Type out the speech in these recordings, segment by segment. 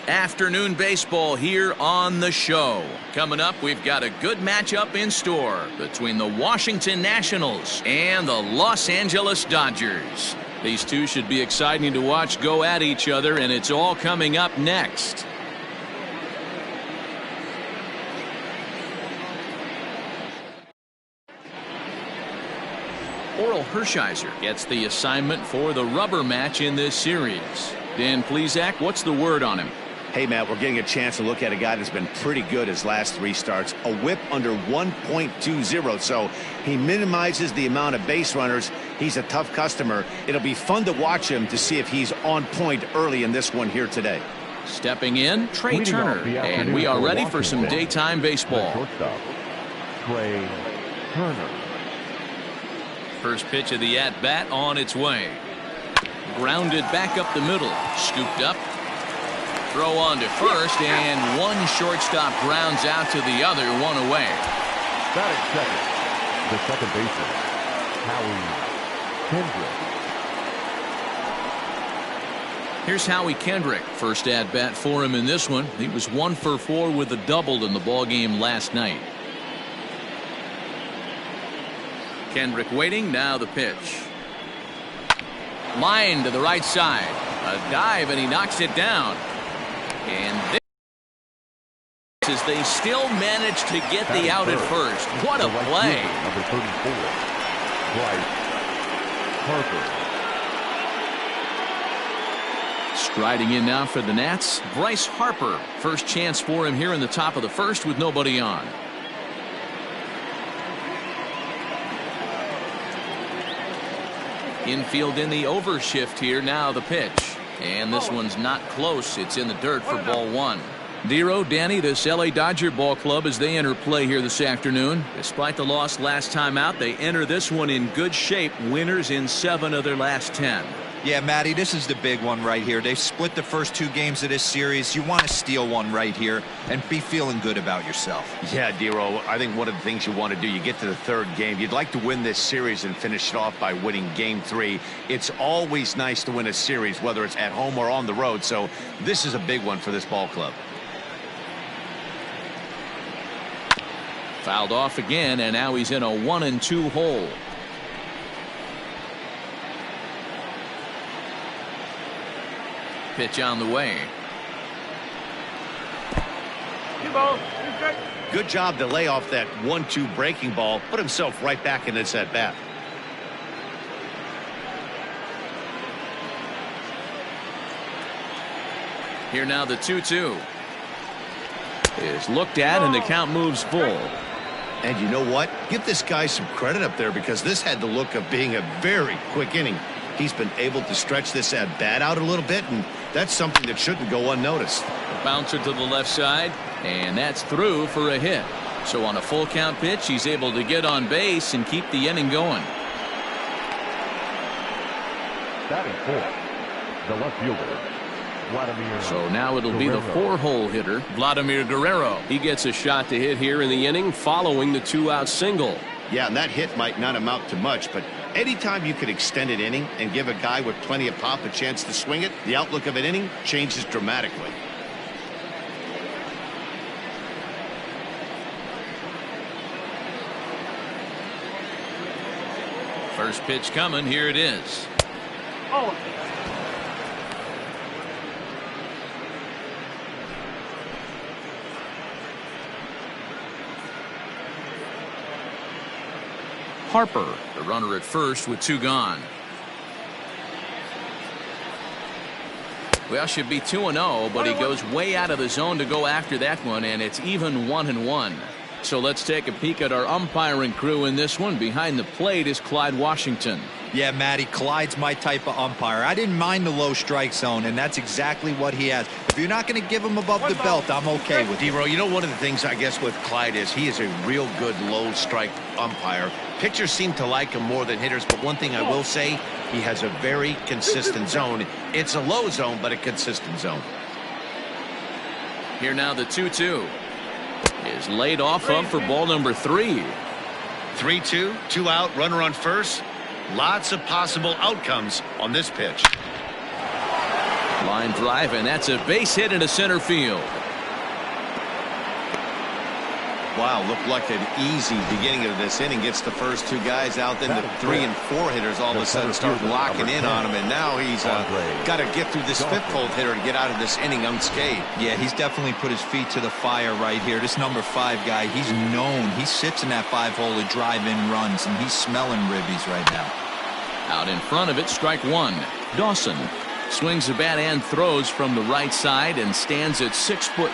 Afternoon baseball here on the show. Coming up, we've got a good matchup in store between the Washington Nationals and the Los Angeles Dodgers. These two should be exciting to watch go at each other, and it's all coming up next. Oral Hershiser gets the assignment for the rubber match in this series. Dan Plesac, what's the word on him? Hey, Matt, we're getting a chance to look at a guy that's been pretty good his last 3 starts. A whip under 1.20, so he minimizes the amount of base runners. He's a tough customer. It'll be fun to watch him to see if he's on point early in this one here today. Stepping in, Trey Turner, and we are ready for some daytime baseball. Trey Turner. First pitch of the at-bat on its way. Grounded back up the middle, scooped up. Throw on to first, and one shortstop grounds out to the other, one away. Batting second, the second baseman, Howie Kendrick. Here's Howie Kendrick. First at bat for him in this one. He was 1 for 4 with a double in the ball game last night. Kendrick waiting. Now the pitch. Line to the right side. A dive, and he knocks it down. And this is they still manage to get the out at first. What a play. Number 34, Bryce Harper. Striding in now for the Nats, Bryce Harper. First chance for him here in the top of the first with nobody on. Infield in the overshift here. Now the pitch. And this one's not close. It's in the dirt for ball 1. Dero, Danny, this LA Dodger ball club as they enter play here this afternoon. Despite the loss last time out, they enter this one in good shape. Winners in 7 of their last 10. Yeah, Matty, this is the big one right here. They've split the first 2 games of this series. You want to steal one right here and be feeling good about yourself. Yeah, Dero, I think one of the things you want to do, you get to the 3rd game, you'd like to win this series and finish it off by winning game 3. It's always nice to win a series, whether it's at home or on the road, so this is a big one for this ball club. Fouled off again, and now he's in a 1-2 hole. Pitch on the way. Good job to lay off that 1-2 breaking ball. Put himself right back in this at bat. Here now the 2-2 is looked at, and the count moves full. And you know what? Give this guy some credit up there, because this had the look of being a very quick inning. He's been able to stretch this at bat out a little bit, and that's something that shouldn't go unnoticed. A bouncer to the left side, and that's through for a hit. So on a full count pitch, he's able to get on base and keep the inning going. Batting 4th, the left fielder, Vladimir. So now it'll be the 4-hole hitter, Vladimir Guerrero. He gets a shot to hit here in the inning following the 2-out single. Yeah, and that hit might not amount to much, but anytime you can extend an inning and give a guy with plenty of pop a chance to swing it, the outlook of an inning changes dramatically. First pitch coming. Here it is. Oh. Harper, the runner at first with 2 gone. Well, should be 2-0, but he goes way out of the zone to go after that one, and it's even 1-1. So let's take a peek at our umpiring crew in this one. Behind the plate is Clyde Washington. Yeah, Matty, Clyde's my type of umpire. I didn't mind the low strike zone, and that's exactly what he has. If you're not going to give him above the belt, I'm okay with it. Dero, you know, one of the things I guess with Clyde is he is a real good low strike umpire. Pitchers seem to like him more than hitters, but one thing I will say, he has a very consistent zone. It's a low zone, but a consistent zone. Here now the 2-2 is laid off of for ball number 3. 3-2, 2 out, runner on first. Lots of possible outcomes on this pitch. Line drive, and that's a base hit into center field. Wow, looked like an easy beginning of this inning. Gets the first two guys out, then the 3 and 4 hitters all of a sudden start locking in on him, and now he's got to get through this fifth hole hitter to get out of this inning unscathed. Yeah, he's definitely put his feet to the fire right here. This number 5 guy, he's known. He sits in that 5-hole to drive in runs, and he's smelling ribbies right now. Out in front of it, strike 1. Dawson swings the bat and throws from the right side and stands at 6'3".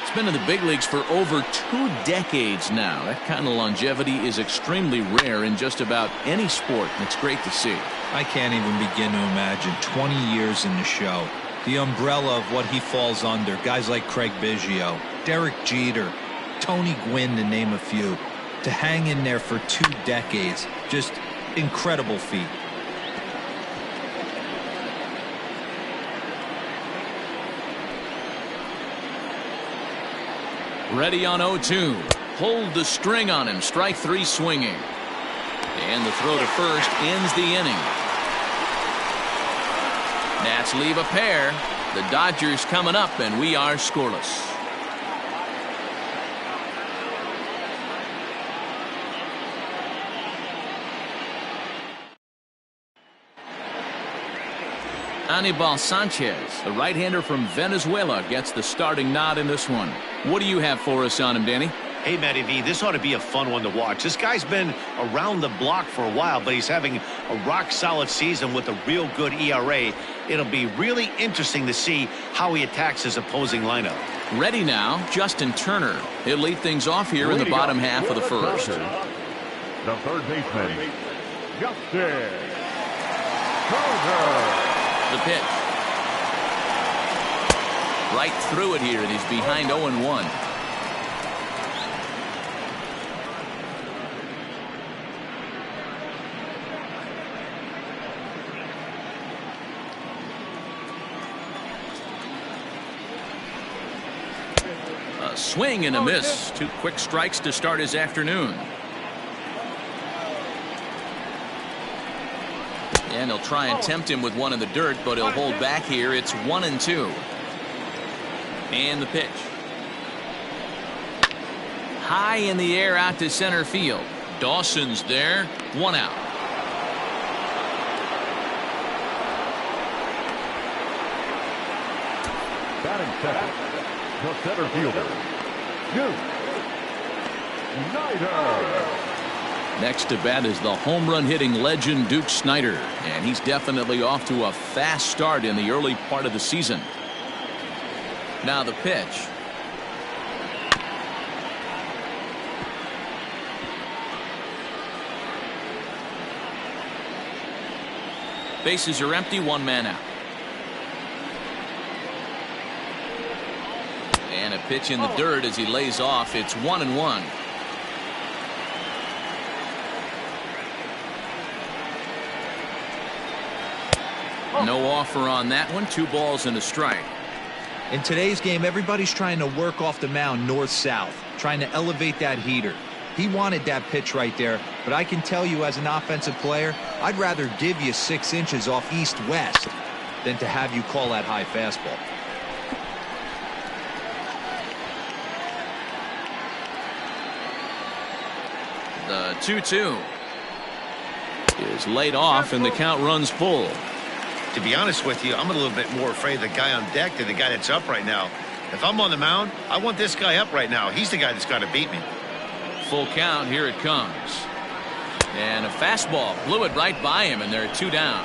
He's been in the big leagues for over 2 decades now. That kind of longevity is extremely rare in just about any sport. It's great to see. I can't even begin to imagine 20 years in the show. The umbrella of what he falls under. Guys like Craig Biggio, Derek Jeter, Tony Gwynn, to name a few. To hang in there for 2 decades. Just incredible feat. Ready on 0-2. Hold the string on him. Strike 3 swinging. And the throw to first ends the inning. Nats leave a pair. The Dodgers coming up, and we are scoreless. Anibal Sanchez, the right-hander from Venezuela, gets the starting nod in this one. What do you have for us on him, Danny? Hey, Matty V, this ought to be a fun one to watch. This guy's been around the block for a while, but he's having a rock-solid season with a real good ERA. It'll be really interesting to see how he attacks his opposing lineup. Ready now, Justin Turner. He'll lead things off here in the bottom half of the first. The third baseman, Justin Turner. The pitch. Right through it here, and he's behind 0-1. A swing and a miss. 2 quick strikes to start his afternoon. And he'll try and tempt him with one in the dirt, but he'll hold back here. It's 1-2. And the pitch. High in the air out to center field. Dawson's there. 1 out. Batting second, the center fielder, Snyder. Next to bat is the home run hitting legend Duke Snyder, and he's definitely off to a fast start in the early part of the season. Now the pitch. Bases are empty, 1 man out. And a pitch in the dirt as he lays off. It's 1-1. No offer on that one. 2 balls and a strike. In today's game, everybody's trying to work off the mound north-south, trying to elevate that heater. He wanted that pitch right there, but I can tell you as an offensive player, I'd rather give you 6 inches off east-west than to have you call that high fastball. The 2-2 is laid off, and the count runs full. To be honest with you, I'm a little bit more afraid of the guy on deck than the guy that's up right now. If I'm on the mound, I want this guy up right now. He's the guy that's got to beat me. Full count. Here it comes. And a fastball blew it right by him, and they're 2 down.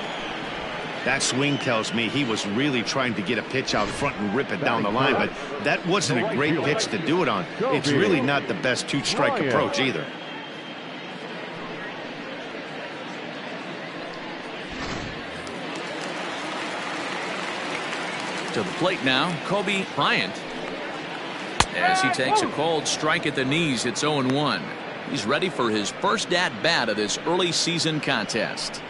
That swing tells me he was really trying to get a pitch out front and rip it down the line, but that wasn't a great pitch to do it on. It's really not the best 2-strike approach either. To the plate now, Kobe Bryant. As he takes a cold strike at the knees, it's 0-1. He's ready for his first at-bat of this early season contest.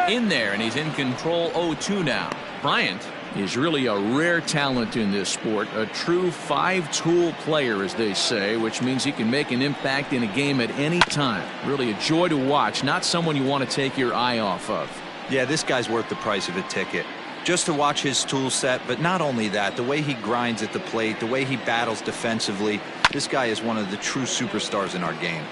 In there, and he's in control 0-2 now. Bryant is really a rare talent in this sport, a true five-tool player, as they say, which means he can make an impact in a game at any time. Really a joy to watch, not someone you want to take your eye off of. Yeah, this guy's worth the price of a ticket. Just to watch his tool set, but not only that, the way he grinds at the plate, the way he battles defensively, this guy is one of the true superstars in our game.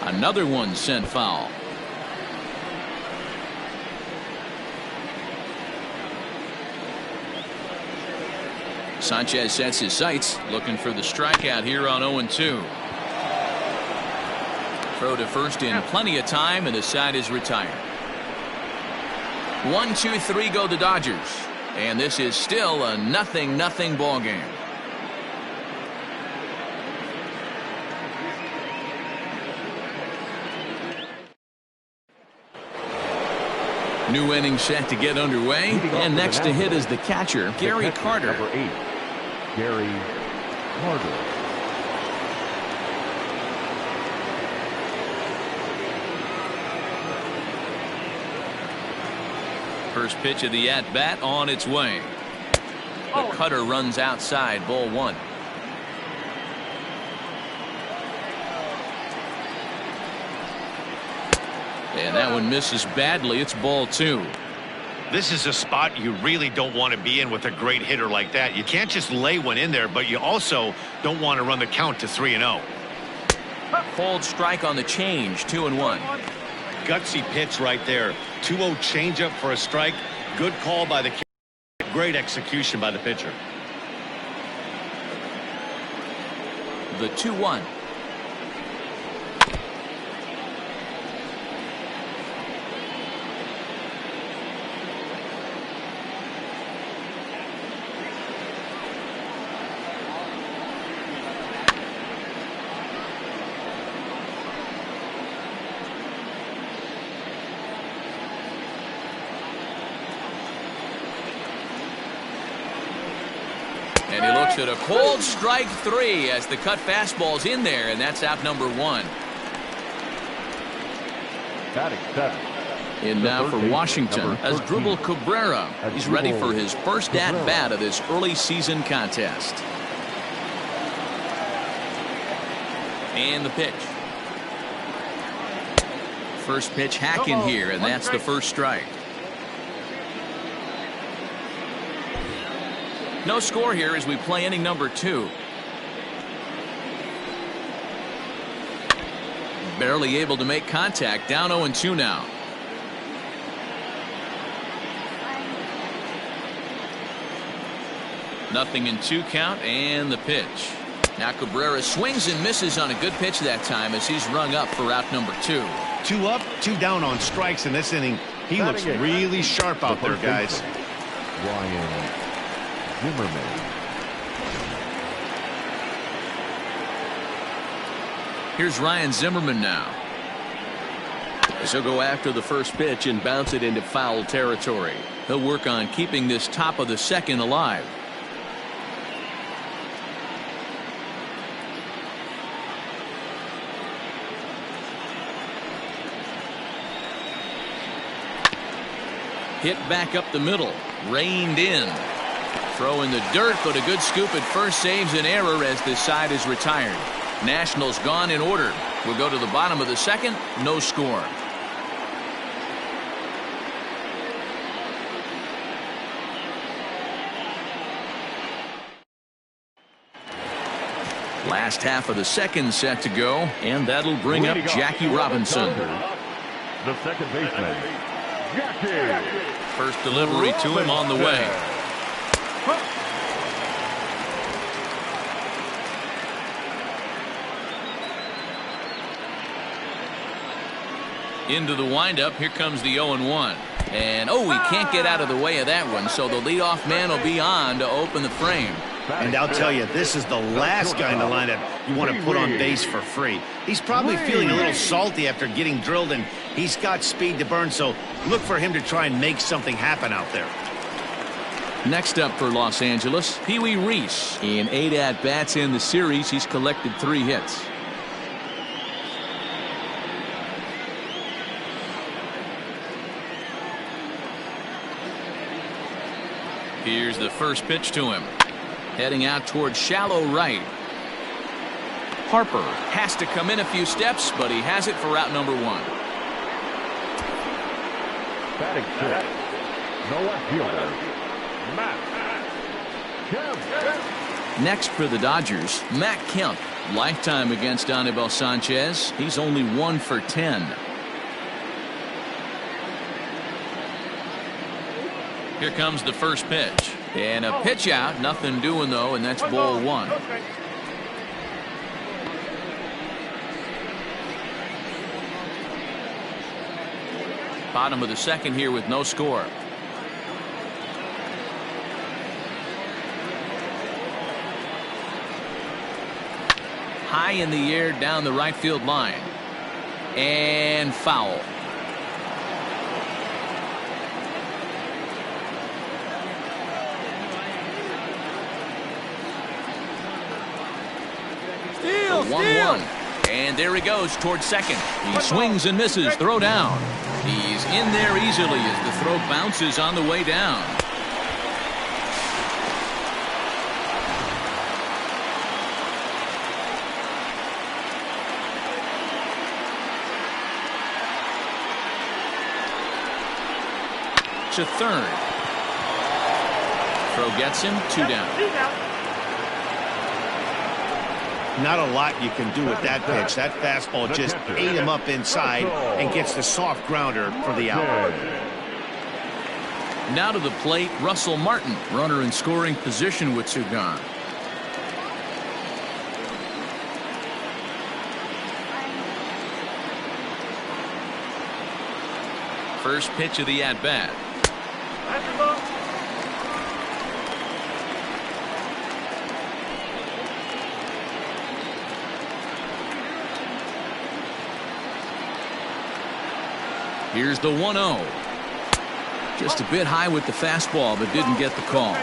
Another one sent foul. Sanchez sets his sights, looking for the strikeout here on 0-2. Throw to first in plenty of time, and the side is retired. 1-2-3 go the Dodgers, and this is still a 0-0 ball game. New inning set to get underway, and next to hit is the catcher, Gary Carter. Number 8, Gary Carter. First pitch of the at-bat on its way. The cutter runs outside, ball one. And that one misses badly. It's ball two. This is a spot you really don't want to be in with a great hitter like that. You can't just lay one in there, but you also don't want to run the count to 3-0. Called strike on the change, 2-1. Gutsy pitch right there. 2-0 changeup for a strike. Good call by the catcher. Great execution by the pitcher. The 2-1. And he looks at a cold strike 3 as the cut fastball's in there, and that's out number 1. Batting 7. In now for Washington as Dribble Cabrera. He's ready for his first at-bat of this early season contest. And the pitch. First pitch hacking here, and that's the first strike. No score here as we play inning number 2. Barely able to make contact, down 0-2 now. Nothing in 2 count, and the pitch. Now Cabrera swings and misses on a good pitch that time as he's rung up for out number 2. 2 up, 2 down on strikes in this inning. He looks really sharp out there, guys. Ryan Zimmerman. Here's Ryan Zimmerman now. As he'll go after the first pitch and bounce it into foul territory. He'll work on keeping this top of the second alive. Hit back up the middle. Reined in. Throw in the dirt, but a good scoop at first saves an error as this side is retired. Nationals gone in order. We'll go to the bottom of the second. No score. Last half of the second set to go, and that'll bring up Jackie Robinson. The second baseman, Jackie. First delivery to him on the way. Into the windup. Here comes the 0-1. And oh, he can't get out of the way of that one, so the leadoff man will be on to open the frame. And I'll tell you, this is the last guy in the lineup you want to put on base for free. He's probably feeling a little salty after getting drilled, and he's got speed to burn, so look for him to try and make something happen out there. Next up for Los Angeles, Pee Wee Reese. In 8 at-bats in the series, he's collected 3 hits. Here's the first pitch to him. Heading out towards shallow right. Harper has to come in a few steps, but he has it for out number 1. Batting 6. No left fielder. Matt Kemp. Next for the Dodgers, Matt Kemp. Lifetime against Anibal Sanchez. He's only 1 for 10. Here comes the first pitch. And a pitch out. Nothing doing, though, and that's ball 1. Bottom of the second here with no score. High in the air down the right field line. And foul. Steal, 1-1. And there he goes towards second. He swings and misses. Throw down. He's in there easily as the throw bounces on the way down. To third. Throw gets him. 2 down. Not a lot you can do with that pitch. That fastball just ate him up inside and gets the soft grounder for the out. Now to the plate, Russell Martin. Runner in scoring position with 2 gone. First pitch of the at-bat. Here's the 1-0. Just a bit high with the fastball, but didn't get the call.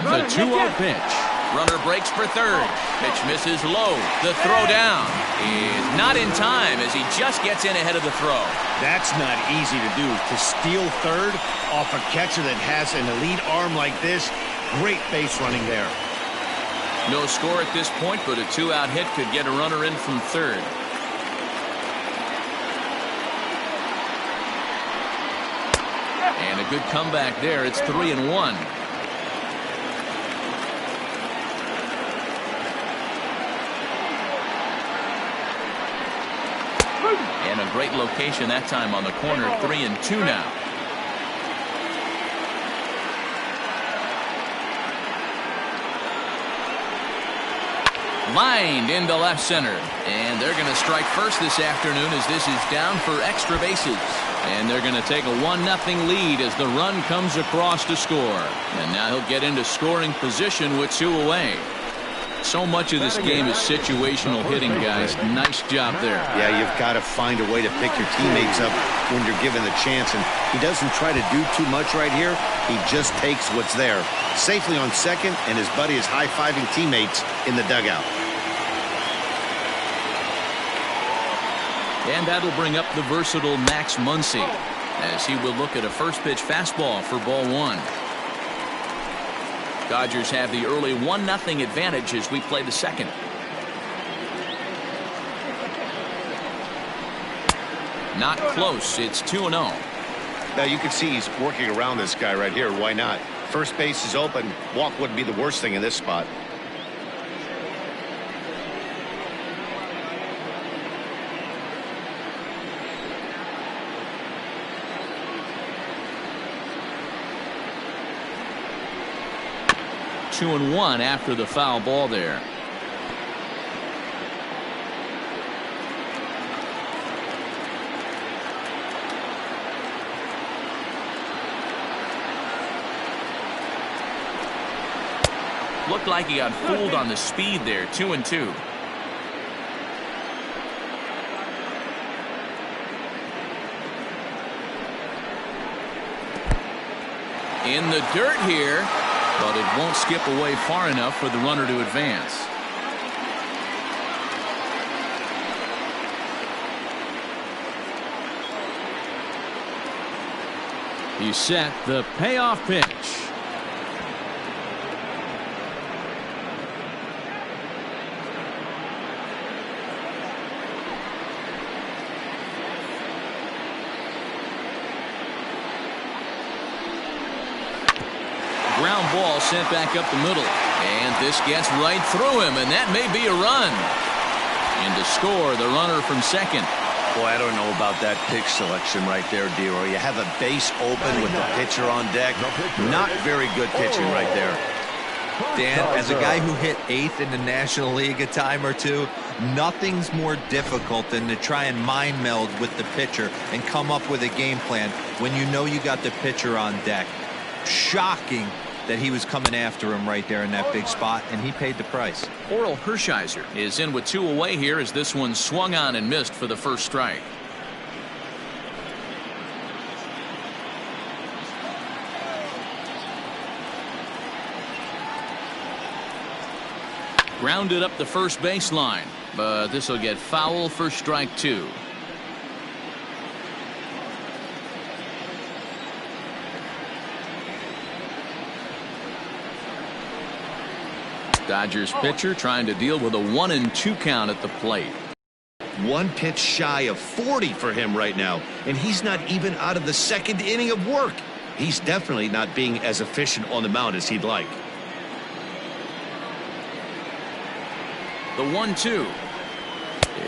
The 2-0 pitch. Runner breaks for third. Pitch misses low. The throw down is not in time as he just gets in ahead of the throw. That's not easy to do. To steal third off a catcher that has an elite arm like this. Great base running there. No score at this point, but a 2-out hit could get a runner in from third. And a good comeback there. It's 3-1. And a great location that time on the corner. 3-2 now. Lined into left center. And they're going to strike first this afternoon as this is down for extra bases. And they're going to take a 1-0 lead as the run comes across to score. And now he'll get into scoring position with 2 away. So much of this game is situational hitting, guys. Nice job there. Yeah, you've got to find a way to pick your teammates up when you're given the chance. And he doesn't try to do too much right here. He just takes what's there. Safely on second, and his buddy is high-fiving teammates in the dugout. And that'll bring up the versatile Max Muncy as he will look at a first pitch fastball for ball 1. Dodgers have the early 1-0 advantage as we play the second. Not close. It's 2-0. Now you can see he's working around this guy right here. Why not? First base is open. Walk wouldn't be the worst thing in this spot. Two and 1 after the foul ball there. Looked like he got fooled on the speed there. 2-2. In the dirt here, but it won't skip away far enough for the runner to advance. He's set the payoff pitch. Ground ball sent back up the middle. And this gets right through him, and that may be a run. And to score, the runner from second. Boy, I don't know about that pitch selection right there, Dero. You have a base open with the pitcher on deck. Not very good pitching right there. Dan, as a guy who hit 8th in the National League a time or two, nothing's more difficult than to try and mind meld with the pitcher and come up with a game plan when you know you got the pitcher on deck. Shocking that he was coming after him right there in that big spot, and he paid the price. Oral Hershiser is in with 2 away here as this one swung on and missed for the first strike. Grounded up the first baseline, but this will get foul for strike 2. Dodgers pitcher trying to deal with a 1-2 count at the plate. One pitch shy of 40 for him right now, and he's not even out of the second inning of work. He's definitely not being as efficient on the mound as he'd like. The 1-2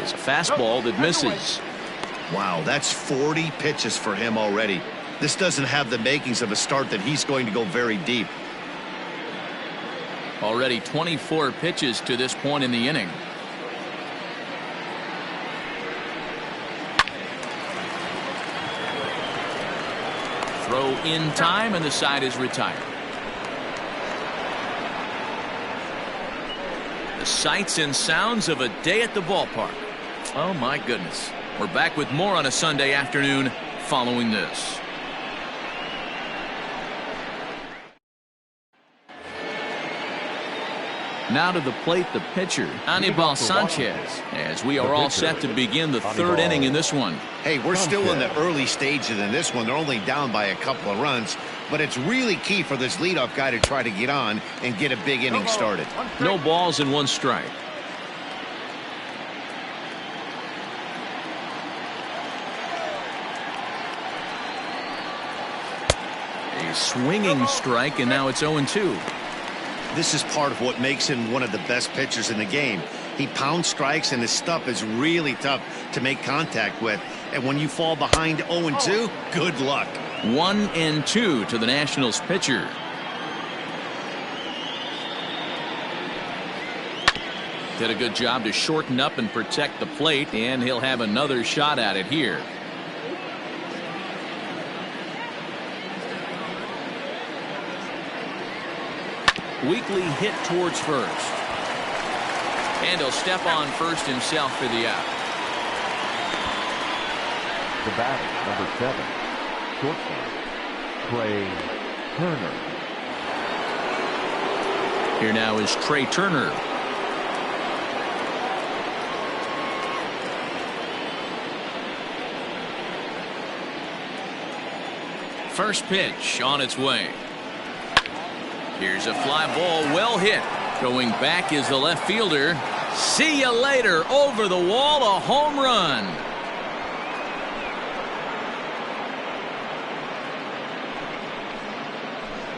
is a fastball that misses. Wow, that's 40 pitches for him already. This doesn't have the makings of a start that he's going to go very deep. Already 24 pitches to this point in the inning. Throw in time, and the side is retired. The sights and sounds of a day at the ballpark. Oh my goodness. We're back with more on a Sunday afternoon following this. Now to the plate, the pitcher, Anibal Sanchez, as we are all set to begin the 3rd inning in this one. Hey, we're still in the early stages in this one. They're only down by a couple of runs, but it's really key for this leadoff guy to try to get on and get a big inning started. No balls and 1 strike. A swinging strike, and now it's 0-2. This is part of what makes him one of the best pitchers in the game. He pounds strikes, and his stuff is really tough to make contact with. And when you fall behind 0-2, good luck. 1-2 to the Nationals pitcher. Did a good job to shorten up and protect the plate, and he'll have another shot at it here. Weekly hit towards first. And he'll step on first himself for the out. The batter, number 7, shortstop, Trey Turner. Here now is Trey Turner. First pitch on its way. Here's a fly ball, well hit. Going back is the left fielder. See you later. Over the wall, a home run.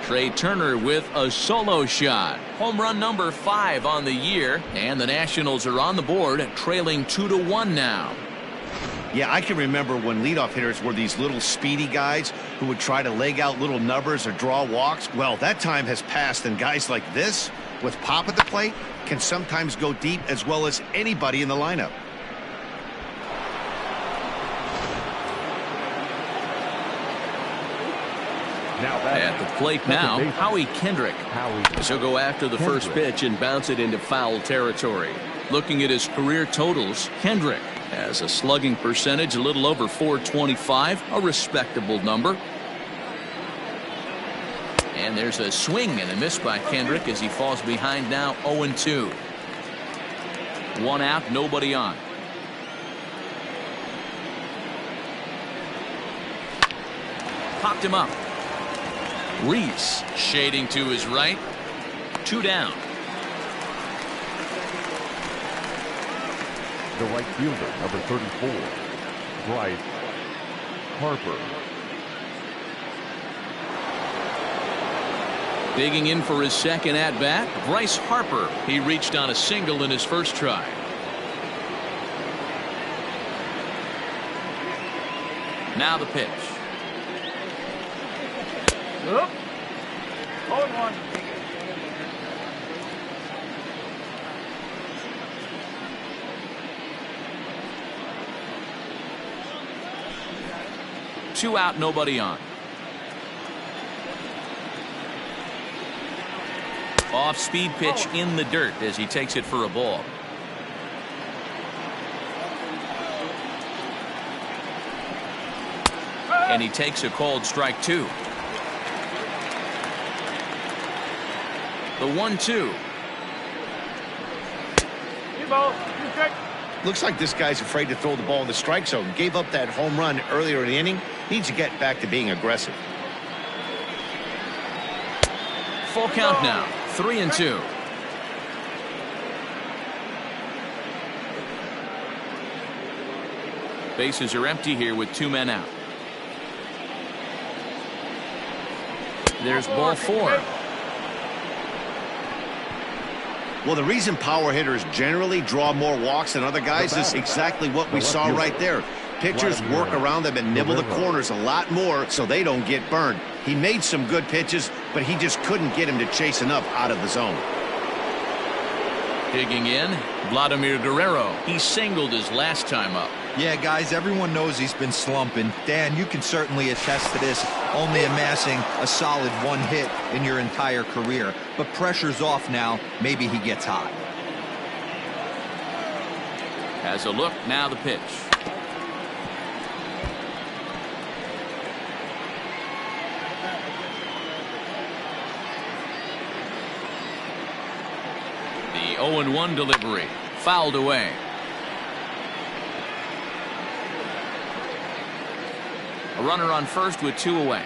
Trey Turner with a solo shot. Home run number 5 on the year, and the Nationals are on the board, trailing 2-1 now. Yeah, I can remember when leadoff hitters were these little speedy guys who would try to leg out little numbers or draw walks. Well, that time has passed, and guys like this, with pop at the plate, can sometimes go deep as well as anybody in the lineup. At the plate now, Howie Kendrick. He'll go after the first pitch and bounce it into foul territory. Looking at his career totals, Kendrick has a slugging percentage a little over .425, a respectable number. And there's a swing and a miss by Kendrick as he falls behind now 0-2. 1 out, nobody on. Popped him up. Reese shading to his right. 2 down. The right fielder, number 34, Bryce Harper. Digging in for his second at-bat, Bryce Harper. He reached on a single in his first try. Now the pitch. 0-1. 2 out, nobody on. Off-speed pitch in the dirt as he takes it for a ball. And he takes a called strike 2. The 1-2. Looks like this guy's afraid to throw the ball in the strike zone. Gave up that home run earlier in the inning. Needs to get back to being aggressive. Full count now. 3-2. Bases are empty here with 2 men out. There's ball 4. Well, the reason power hitters generally draw more walks than other guys is exactly what we saw right there. Pitchers work around them and nibble the corners a lot more so they don't get burned. He made some good pitches, but he just couldn't get him to chase enough out of the zone. Digging in, Vladimir Guerrero. He singled his last time up. Yeah, guys, everyone knows he's been slumping. Dan, you can certainly attest to this, only amassing a solid 1 hit in your entire career. But pressure's off now. Maybe he gets hot. Has a look, now the pitch. The 0-1 delivery, fouled away. A runner on first with 2 away.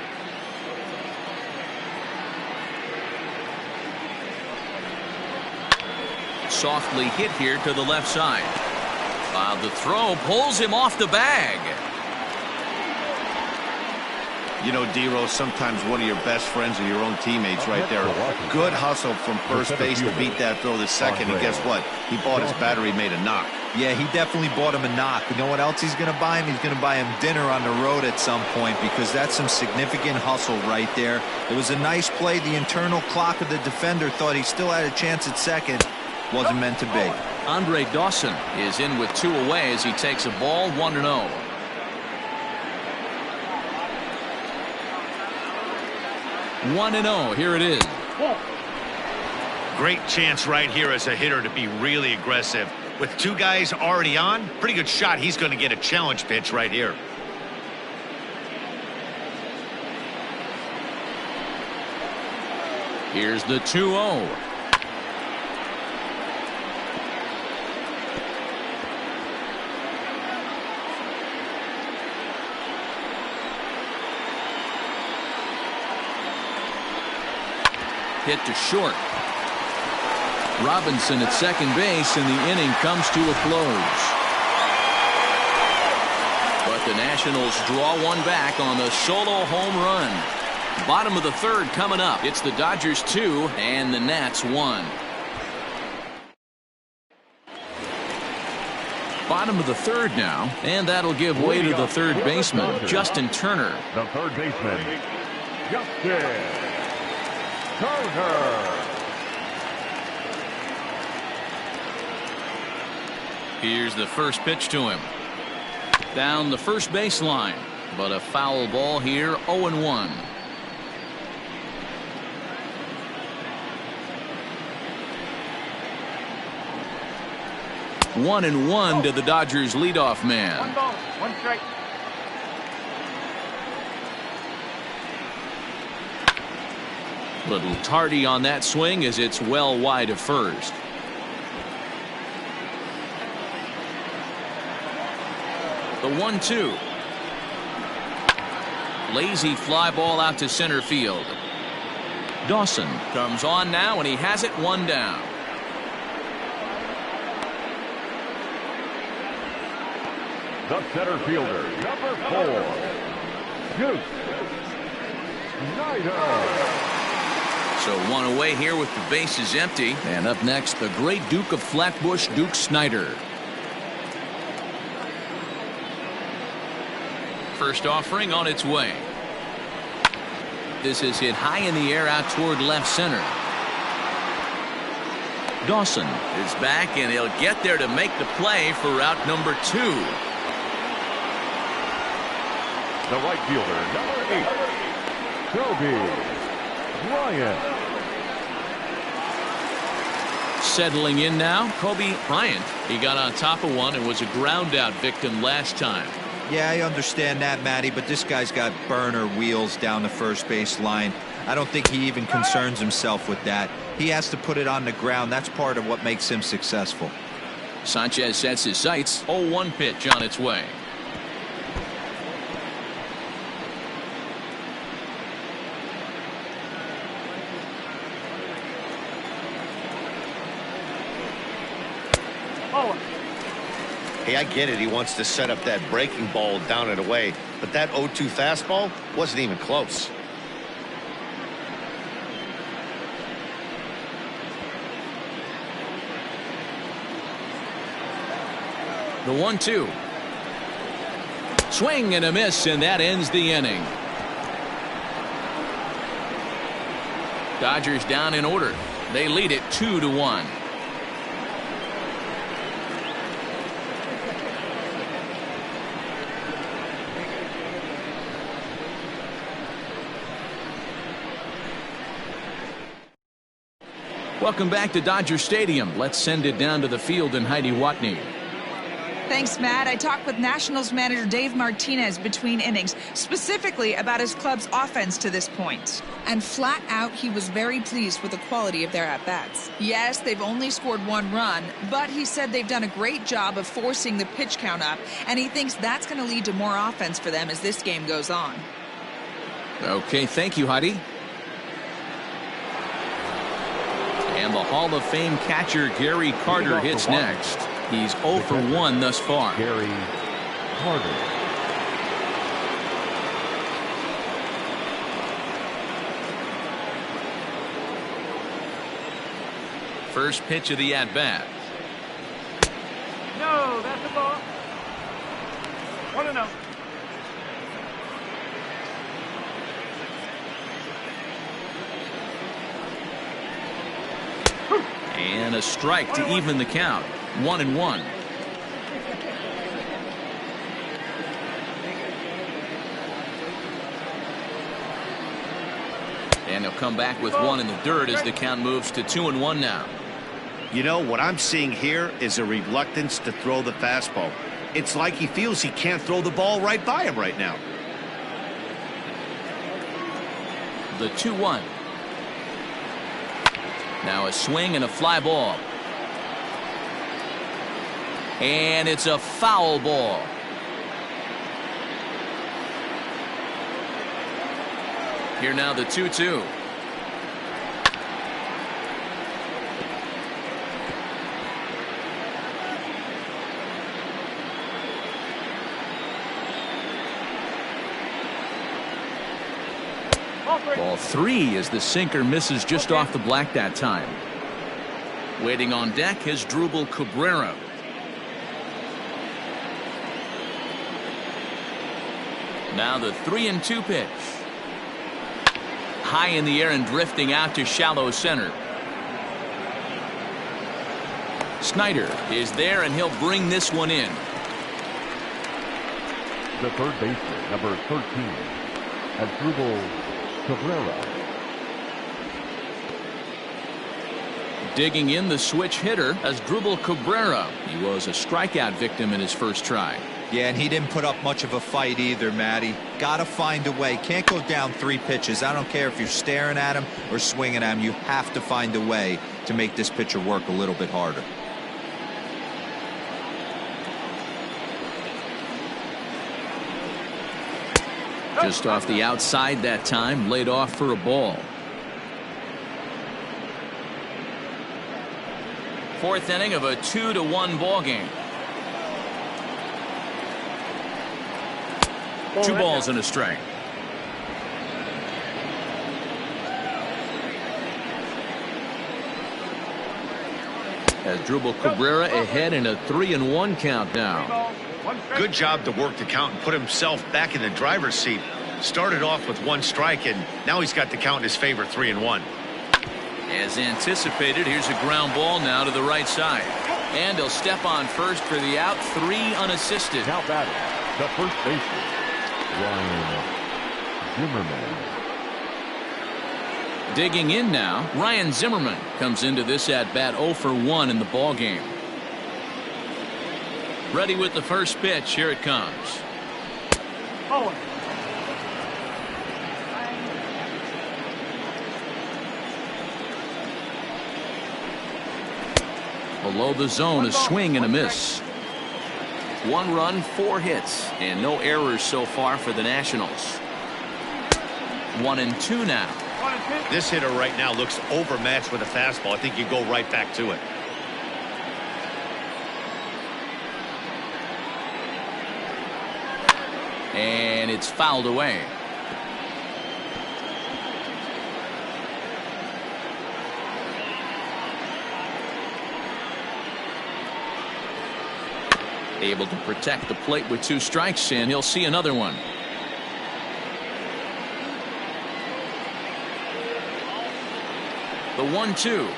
Softly hit here to the left side. The throw pulls him off the bag. You know, D-Rose, sometimes one of your best friends are your own teammates right there. Good hustle from first base to beat that throw to second, and guess what? He bought his battery made a knock. Yeah, he definitely bought him a knock. You know what else he's going to buy him? He's going to buy him dinner on the road at some point, because that's some significant hustle right there. It was a nice play. The internal clock of the defender thought he still had a chance at second. Wasn't meant to be. Andre Dawson is in with 2 away as he takes a ball 1-0. Here it is. Great chance right here as a hitter to be really aggressive. With 2 guys already on, pretty good shot. He's going to get a challenge pitch right here. Here's the 2-0. Hit to short. Robinson at second base, and the inning comes to a close. But the Nationals draw one back on the solo home run. Bottom of the 3rd coming up. It's the Dodgers 2 and the Nats 1. Bottom of the 3rd now, and that'll give way to the 3rd baseman, Justin Turner. The 3rd baseman, Justin Turner. Here's the first pitch to him. Down the first baseline, but a foul ball here, 0-1. One and one to the Dodgers leadoff man. 1 ball, 1 strike. Little tardy on that swing as it's well wide of first. The 1-2. Lazy fly ball out to center field. Dawson comes on now, and he has it one down. The center fielder, number 4, Duke Snyder. So one away here with the bases empty. And up next, the great Duke of Flatbush, Duke Snyder. First offering on its way. This is hit high in the air out toward left center. Dawson is back, and he'll get there to make the play for route number 2. The right fielder, number 8, Kobe Bryant. Settling in now, Kobe Bryant. He got on top of one and was a ground out victim last time. Yeah, I understand that, Matty, but this guy's got burner wheels down the first base line. I don't think he even concerns himself with that. He has to put it on the ground. That's part of what makes him successful. Sanchez sets his sights. 0-1 pitch on its way. Hey, I get it. He wants to set up that breaking ball down and away, but that 0-2 fastball wasn't even close. The 1-2. Swing and a miss, and that ends the inning. Dodgers down in order. They lead it 2-1. Welcome back to Dodger Stadium. Let's send it down to the field and Heidi Watney. Thanks, Matt. I talked with Nationals manager Dave Martinez between innings, specifically about his club's offense to this point. And flat out, he was very pleased with the quality of their at-bats. Yes, they've only scored 1 run, but he said they've done a great job of forcing the pitch count up, and he thinks that's going to lead to more offense for them as this game goes on. Okay, thank you, Heidi. And the Hall of Fame catcher Gary Carter hits next. He's 0 for 1 thus far. Gary Carter. First pitch of the at-bat. No, that's a ball. 1-0. And a strike to even the count. 1-1. And he'll come back with 1 in the dirt as the count moves to 2-1 now. You know, what I'm seeing here is a reluctance to throw the fastball. It's like he feels he can't throw the ball right by him right now. The 2-1. Now a swing and a fly ball. And it's a foul ball. Here now the 2-2. Ball 3 as the sinker misses just off the black that time. Waiting on deck is Drupal Cabrera. Now the 3-2 pitch. High in the air and drifting out to shallow center. Snyder is there, and he'll bring this one in. The third baseman, number 13, Drupal Cabrera. Digging in the switch hitter as Drupal Cabrera. He was a strikeout victim in his first try. Yeah, and he didn't put up much of a fight either, Matty. Got to find a way. Can't go down 3 pitches. I don't care if you're staring at him or swinging at him. You have to find a way to make this pitcher work a little bit harder. Just off the outside that time, laid off for a ball. 4th inning of a 2-1 ball game. 2 balls and a strike. Asdrubal Cabrera ahead in a 3-1 count now. Good job to work the count and put himself back in the driver's seat. Started off with 1 strike, and now he's got the count in his favor, 3-1. As anticipated, here's a ground ball now to the right side. And he'll step on first for the out, 3 unassisted. Now batting, the first baseman, Ryan Zimmerman. Digging in now, Ryan Zimmerman comes into this at bat 0 for 1 in the ball game. Ready with the first pitch. Here it comes. Oh. Below the zone, a swing and a miss. 1 run, 4 hits, and no errors so far for the Nationals. 1-2 now. This hitter right now looks overmatched with a fastball. I think you go right back to it. And it's fouled away. Able to protect the plate with 2 strikes, and he'll see another one. The 1-2.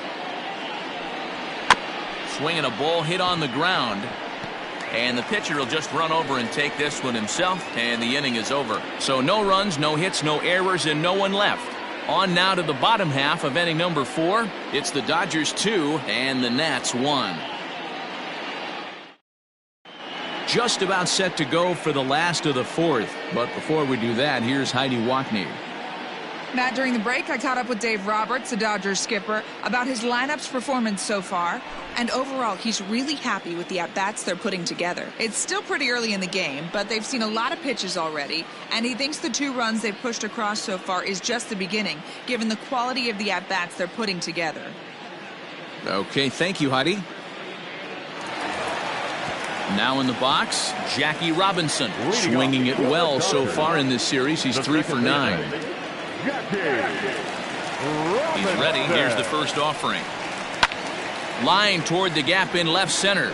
Swinging a ball hit on the ground. And the pitcher will just run over and take this one himself, and the inning is over. So no runs, no hits, no errors, and no one left. On now to the bottom half of inning number 4. It's the Dodgers 2 and the Nats 1. Just about set to go for the last of the 4th. But before we do that, here's Heidi Watney. Matt, during the break, I caught up with Dave Roberts, the Dodgers skipper, about his lineup's performance so far. And overall, he's really happy with the at-bats they're putting together. It's still pretty early in the game, but they've seen a lot of pitches already. And he thinks the 2 runs they've pushed across so far is just the beginning, given the quality of the at-bats they're putting together. Okay, thank you, Heidi. Now in the box, Jackie Robinson. Swinging it well so far in this series. He's 3 for 9. He's ready. Here's the first offering. Line toward the gap in left center.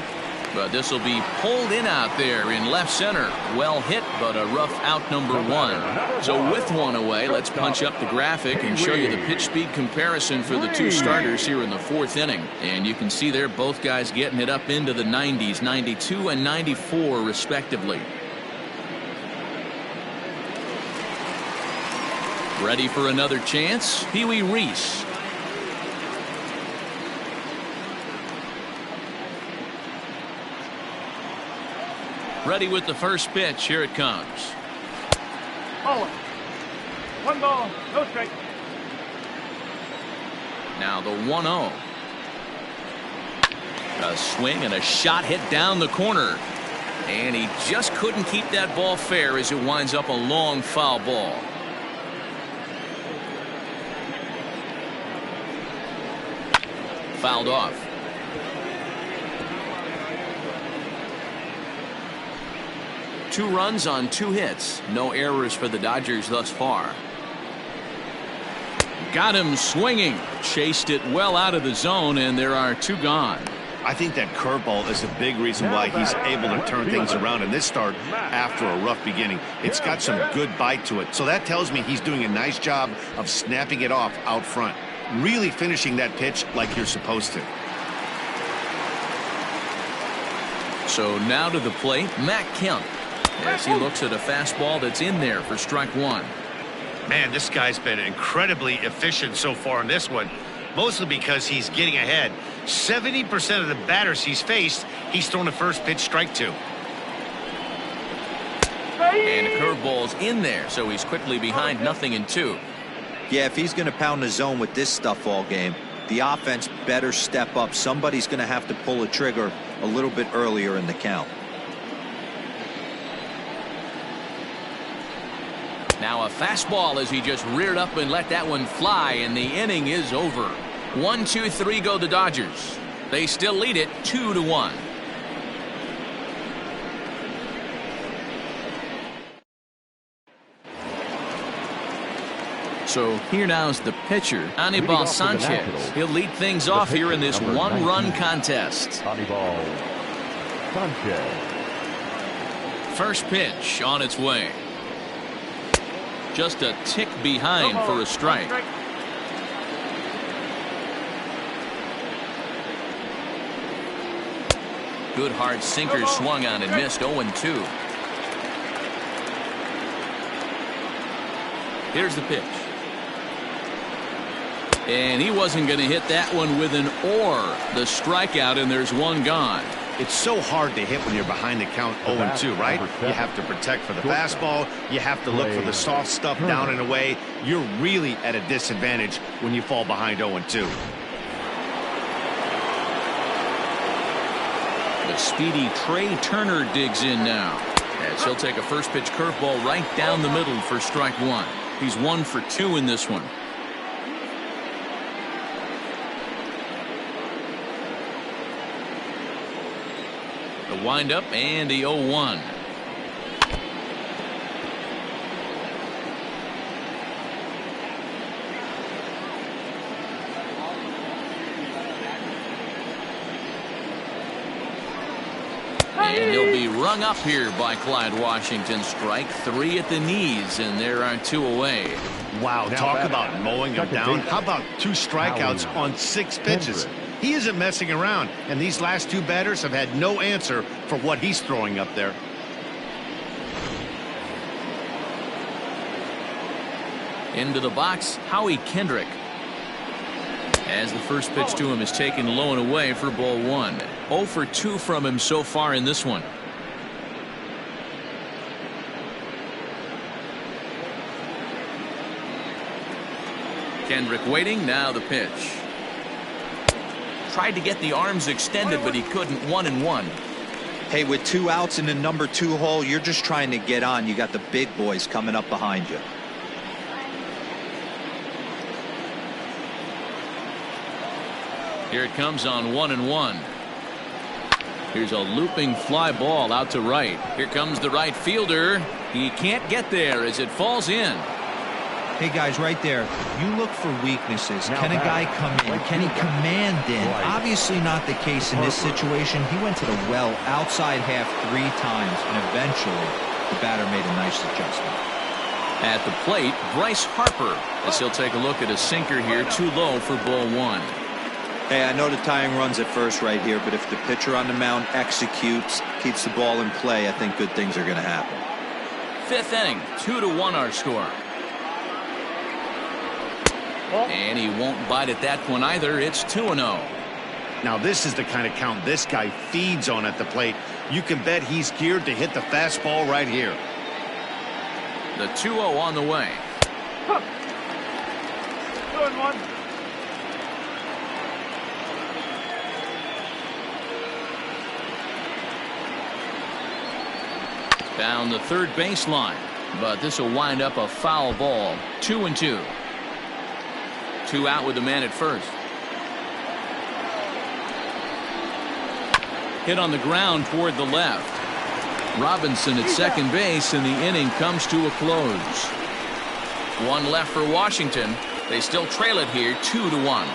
But this will be pulled in out there in left center. Well hit, but a rough out number 1. So with 1 away, let's punch up the graphic and show you the pitch speed comparison for the 2 starters here in the 4th inning. And you can see there both guys getting it up into the 90s, 92 and 94 respectively. Ready for another chance? Pee-wee Reese. Ready with the first pitch. Here it comes. Oh. 1 ball, no strike. Now the 1-0. A swing and a shot hit down the corner. And he just couldn't keep that ball fair as it winds up a long foul ball. Fouled off. Two runs on 2 hits. No errors for the Dodgers thus far. Got him swinging. Chased it well out of the zone, and there are 2 gone. I think that curveball is a big reason why he's able to turn things around in this start after a rough beginning. It's got some good bite to it. So that tells me he's doing a nice job of snapping it off out front. Really finishing that pitch like you're supposed to. So now to the plate, Matt Kemp, as he looks at a fastball that's in there for strike 1. Man, this guy's been incredibly efficient so far in this one, mostly because he's getting ahead. 70% of the batters he's faced, he's thrown a first pitch strike to. And a curveball's in there, so he's quickly behind 0-2. Yeah, if he's going to pound the zone with this stuff all game, the offense better step up. Somebody's going to have to pull a trigger a little bit earlier in the count. Now a fastball as he just reared up and let that one fly, and the inning is over. 1-2-3 go the Dodgers. They still lead it 2-1. So here now is the pitcher, Anibal Sanchez. He'll lead things off here in this one-run contest. Anibal Sanchez. First pitch on its way. Just a tick behind for a strike. Good hard sinker swung on and missed. 0-2. Here's the pitch. And he wasn't going to hit that one with an or. The strikeout, and there's one gone. It's so hard to hit when you're behind the count 0-2, right? You have to protect for the fastball. You have to look for the soft stuff down and away. You're really at a disadvantage when you fall behind 0-2. The speedy Trey Turner digs in now, as he'll take a first pitch curveball right down the middle for strike one. He's 1 for 2 in this one. The windup and the 0-1. And he'll be rung up here by Clyde Washington. Strike 3 at the knees, and there are 2 away. Wow, talk about mowing him down. How about 2 strikeouts on 6 pitches? He isn't messing around, and these last 2 batters have had no answer for what he's throwing up there. Into the box, Howie Kendrick. As the first pitch to him is taken low and away for ball 1. 0 for 2 from him so far in this one. Kendrick waiting, now the pitch. Tried to get the arms extended, but he couldn't. 1-1. Hey, with 2 outs in the number 2 hole, you're just trying to get on. You got the big boys coming up behind you. Here it comes on 1-1. Here's a looping fly ball out to right. Here comes the right fielder. He can't get there as it falls in. Hey guys, right there, you look for weaknesses. Can a guy come in? Can he command in? Obviously not the case in this situation. He went to the well outside half 3 times, and eventually the batter made a nice adjustment. At the plate, Bryce Harper, as he'll take a look at a sinker here, too low for ball 1. Hey, I know the tying run's at first right here, but if the pitcher on the mound executes, keeps the ball in play, I think good things are going to happen. 5th inning, 2-1 our score. And he won't bite at that one either. It's 2-0. Now this is the kind of count this guy feeds on at the plate. You can bet he's geared to hit the fastball right here. The 2-0 on the way. 2-1. Down the third baseline, but this will wind up a foul ball. 2-2. 2 out with the man at first. Hit on the ground toward the left. Robinson at second base, and the inning comes to a close. 1 left for Washington. They still trail it here 2-1.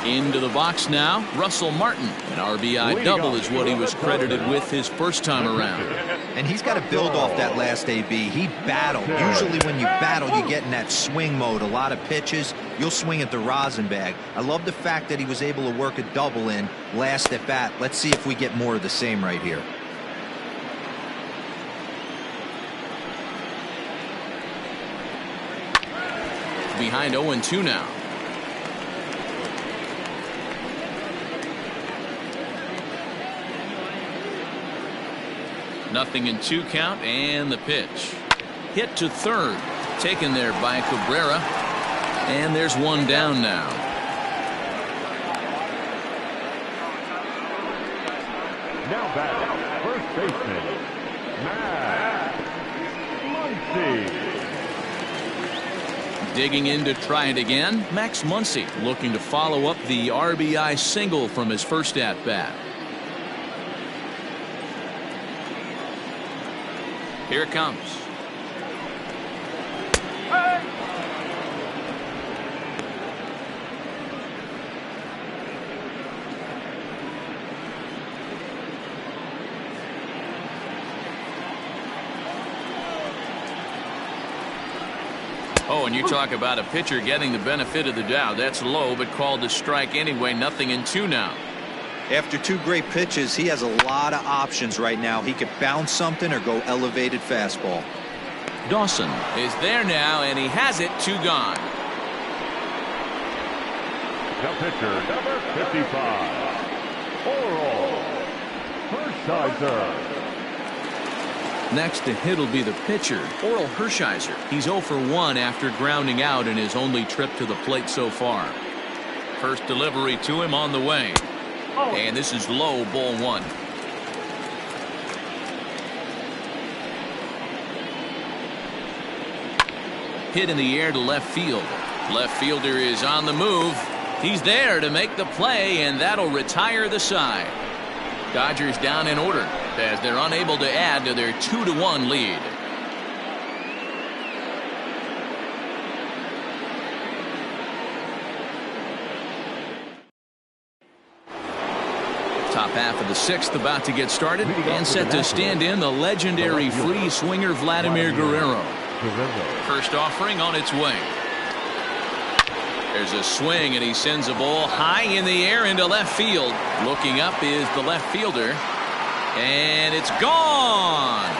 Into the box now, Russell Martin. An RBI double is what he was credited with his first time around. And he's got to build off that last AB. He battled. Usually when you battle, you get in that swing mode. A lot of pitches, you'll swing at the rosin bag. I love the fact that he was able to work a double in last at bat. Let's see if we get more of the same right here. Behind 0-2 now. 0-2 count, and the pitch. Hit to third. Taken there by Cabrera. And there's one down now. Now back, first baseman, Matt Muncy. Digging in to try it again, Max Muncy looking to follow up the RBI single from his first at-bat. Here it comes. Oh, and you talk about a pitcher getting the benefit of the doubt. That's low, but called a strike anyway. 0-2 now. After two great pitches, he has a lot of options right now. He could bounce something or go elevated fastball. Dawson is there now, and he has it. 2 gone. The pitcher, number 55, Oral Hershiser. Next to hit will be the pitcher, Oral Hershiser. He's 0 for 1 after grounding out in his only trip to the plate so far. First delivery to him on the way. And this is low, ball 1. Hit in the air to left field. Left fielder is on the move. He's there to make the play, and that'll retire the side. Dodgers down in order as they're unable to add to their 2-1 lead. Top half of the 6th about to get started, and set to stand in the legendary free swinger Vladimir Guerrero. First offering on its way. There's a swing, and he sends a ball high in the air into left field. Looking up is the left fielder, and it's gone.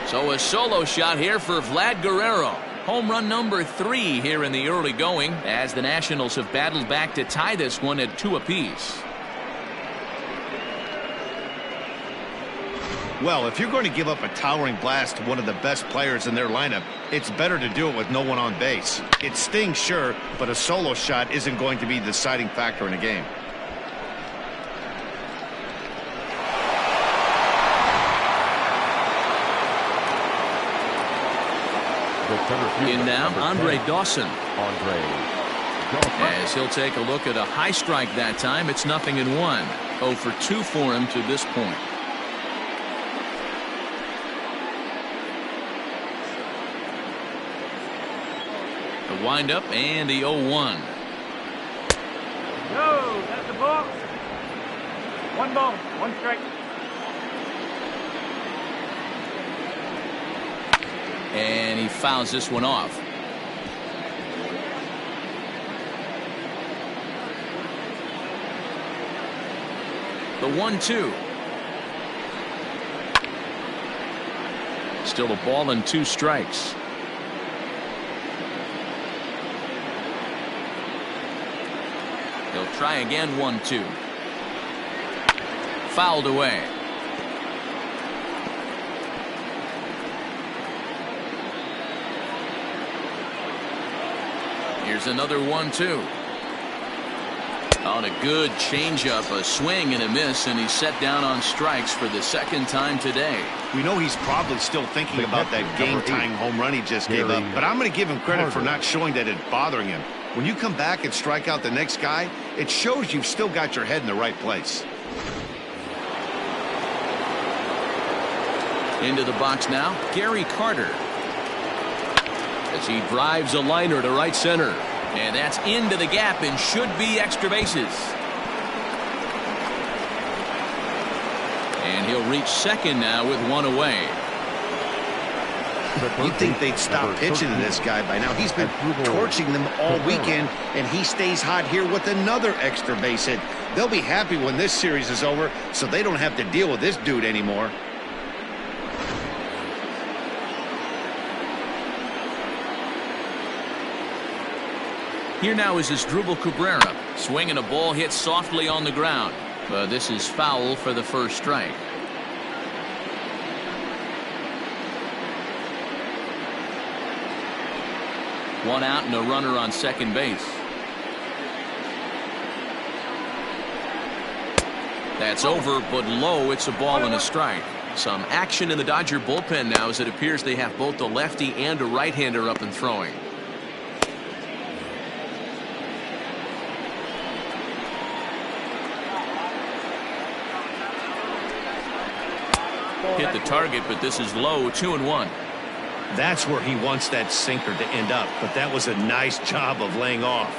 So a solo shot here for Vlad Guerrero. Home run number 3 here in the early going, as the Nationals have battled back to tie this one at 2 apiece. Well, if you're going to give up a towering blast to one of the best players in their lineup, it's better to do it with no one on base. It stings, sure, but a solo shot isn't going to be the deciding factor in a game. In now, Andre Dawson. As he'll take a look at a high strike that time. It's 0-1. 0 for 2 for him to this point. The windup and the 0-1. No, that's the ball. 1 ball, 1 strike. And he fouls this one off. The 1-2. Still a ball and 2 strikes. He'll try again. 1-2. Fouled away. Here's another 1-2. On a good changeup, a swing and a miss, and he's set down on strikes for the 2nd time today. We know he's probably still thinking about that game-tying home run he just gave up, but I'm going to give him credit for not showing that it's bothering him. When you come back and strike out the next guy, it shows you've still got your head in the right place. Into the box now, Gary Carter. As he drives a liner to right center. And that's into the gap and should be extra bases. And he'll reach second now with 1 away. You'd think they'd stop pitching to this guy by now. He's been torching them all weekend, and he stays hot here with another extra base hit. They'll be happy when this series is over, so they don't have to deal with this dude anymore. Here now is Asdrubal Cabrera. Swinging a ball hit softly on the ground. But this is foul for the first strike. One out and a runner on second base. That's over, but low. It's a ball and a strike. Some action in the Dodger bullpen now as it appears they have both a lefty and a right-hander up and throwing. Hit the target, but this is low. 2-1. That's where he wants that sinker to end up, but that was a nice job of laying off.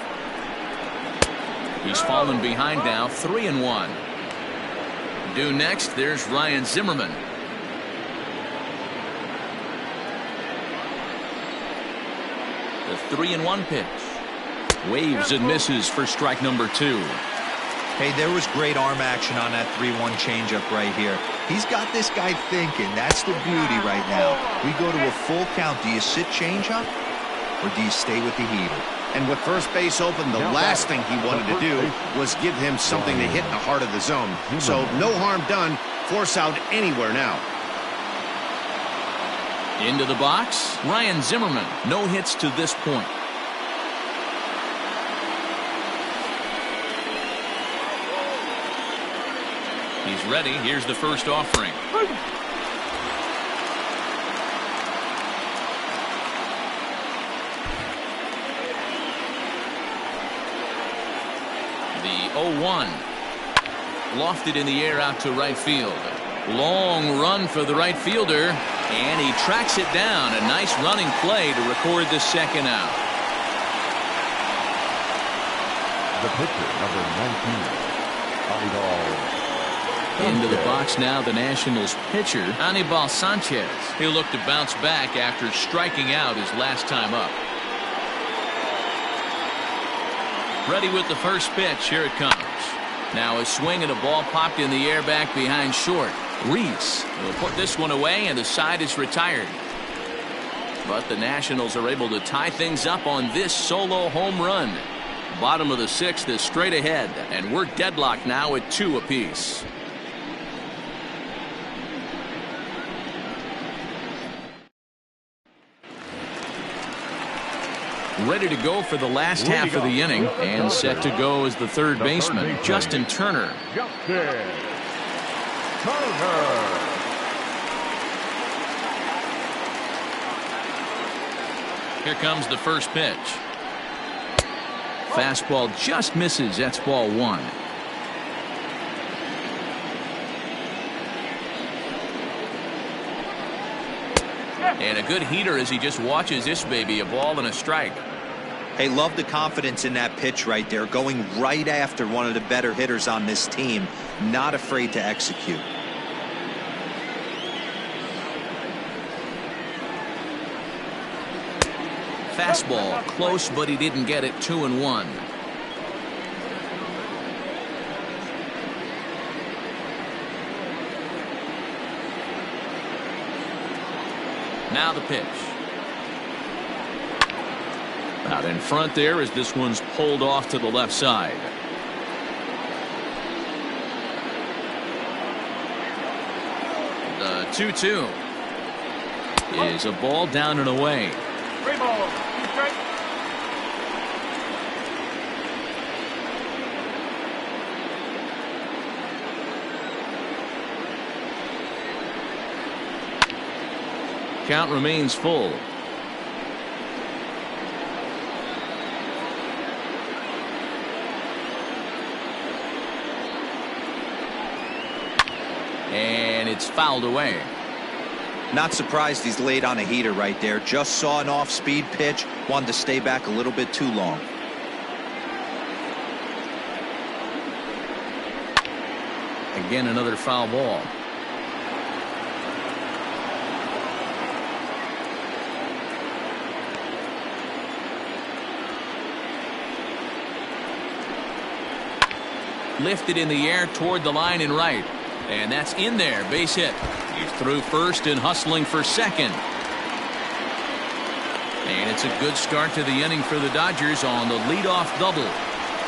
He's fallen behind now. 3-1. Due next, there's Ryan Zimmerman. The 3-1 pitch. Waves and misses for strike number 2. Hey, there was great arm action on that 3-1 changeup right here. He's got this guy thinking. That's the beauty right now. We go to a full count. Do you sit changeup or do you stay with the heater? And with first base open, the last thing he wanted to do was give him something to hit in the heart of the zone. So no harm done. Force out anywhere now. Into the box, Ryan Zimmerman. No hits to this point. He's ready. Here's the first offering. The 0-1. Lofted in the air out to right field. Long run for the right fielder, and he tracks it down. A nice running play to record the second out. The pitcher, number 19, Anibal. Into the box now, the Nationals pitcher, Anibal Sanchez. He'll look to bounce back after striking out his last time up. Ready with the first pitch. Here it comes. Now a swing and a ball popped in the air back behind short. Reese will put this one away, and the side is retired. But the Nationals are able to tie things up on this solo home run. Bottom of the 6th is straight ahead, and we're deadlocked now at 2 apiece. Ready to go for the last half of the inning, and set to go as the third baseman, Justin Turner. Justin Turner. Here comes the first pitch. Fastball just misses. That's ball 1. And a good heater as he just watches this baby. A ball and a strike. Hey, love the confidence in that pitch right there. Going right after one of the better hitters on this team. Not afraid to execute. Fastball close, but he didn't get it. 2-1. Now the pitch. Out in front there as this one's pulled off to the left side. The 2-2 is a ball down and away. 3 balls, 2 strikes. Count remains full. And it's fouled away. Not surprised he's laid on a heater right there. Just saw an off-speed pitch. Wanted to stay back a little bit too long. Again, another foul ball. Lifted in the air toward the line and right. And that's in there. Base hit. He's through first and hustling for second. And it's a good start to the inning for the Dodgers on the leadoff double.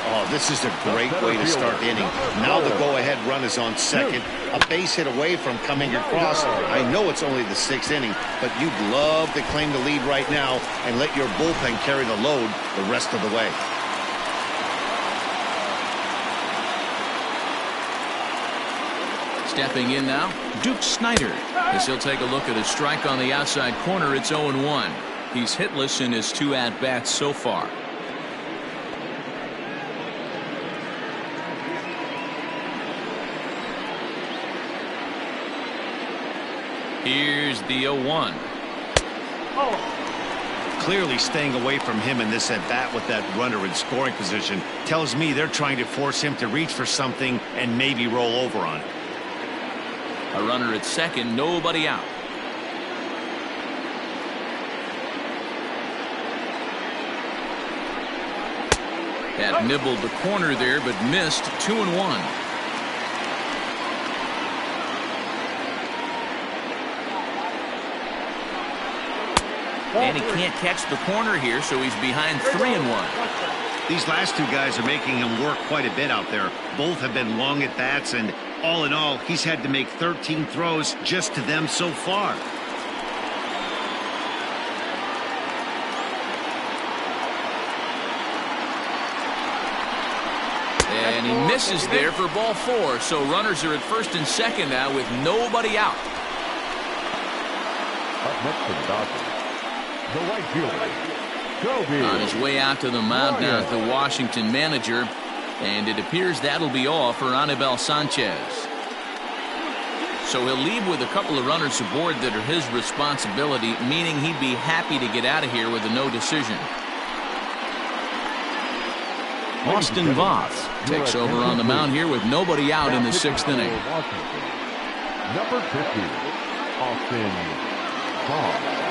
Oh, this is a great way to start the inning. Now the go-ahead run is on second. A base hit away from coming across. I know it's only the 6th inning, but you'd love to claim the lead right now and let your bullpen carry the load the rest of the way. Stepping in now, Duke Snider, as he'll take a look at a strike on the outside corner. It's 0-1. He's hitless in his 2 at-bats so far. Here's the 0-1. Clearly staying away from him in this at-bat with that runner in scoring position tells me they're trying to force him to reach for something and maybe roll over on it. A runner at second, nobody out. Had nibbled the corner there, but missed. 2-1. And he can't catch the corner here, so he's behind 3-1. These last 2 guys are making him work quite a bit out there. Both have been long at bats, and all in all, he's had to make 13 throws just to them so far. And he misses there for ball 4, so runners are at first and second now with nobody out. Up next to the Dodgers, the right fielder, On his way out to the mound now, the Washington manager, and it appears that'll be all for Anibal Sanchez. So he'll leave with a couple of runners aboard that are his responsibility, meaning he'd be happy to get out of here with a no decision. Austin Voth takes over on the mound here with nobody out in the 6th inning. number 50, Austin Voth.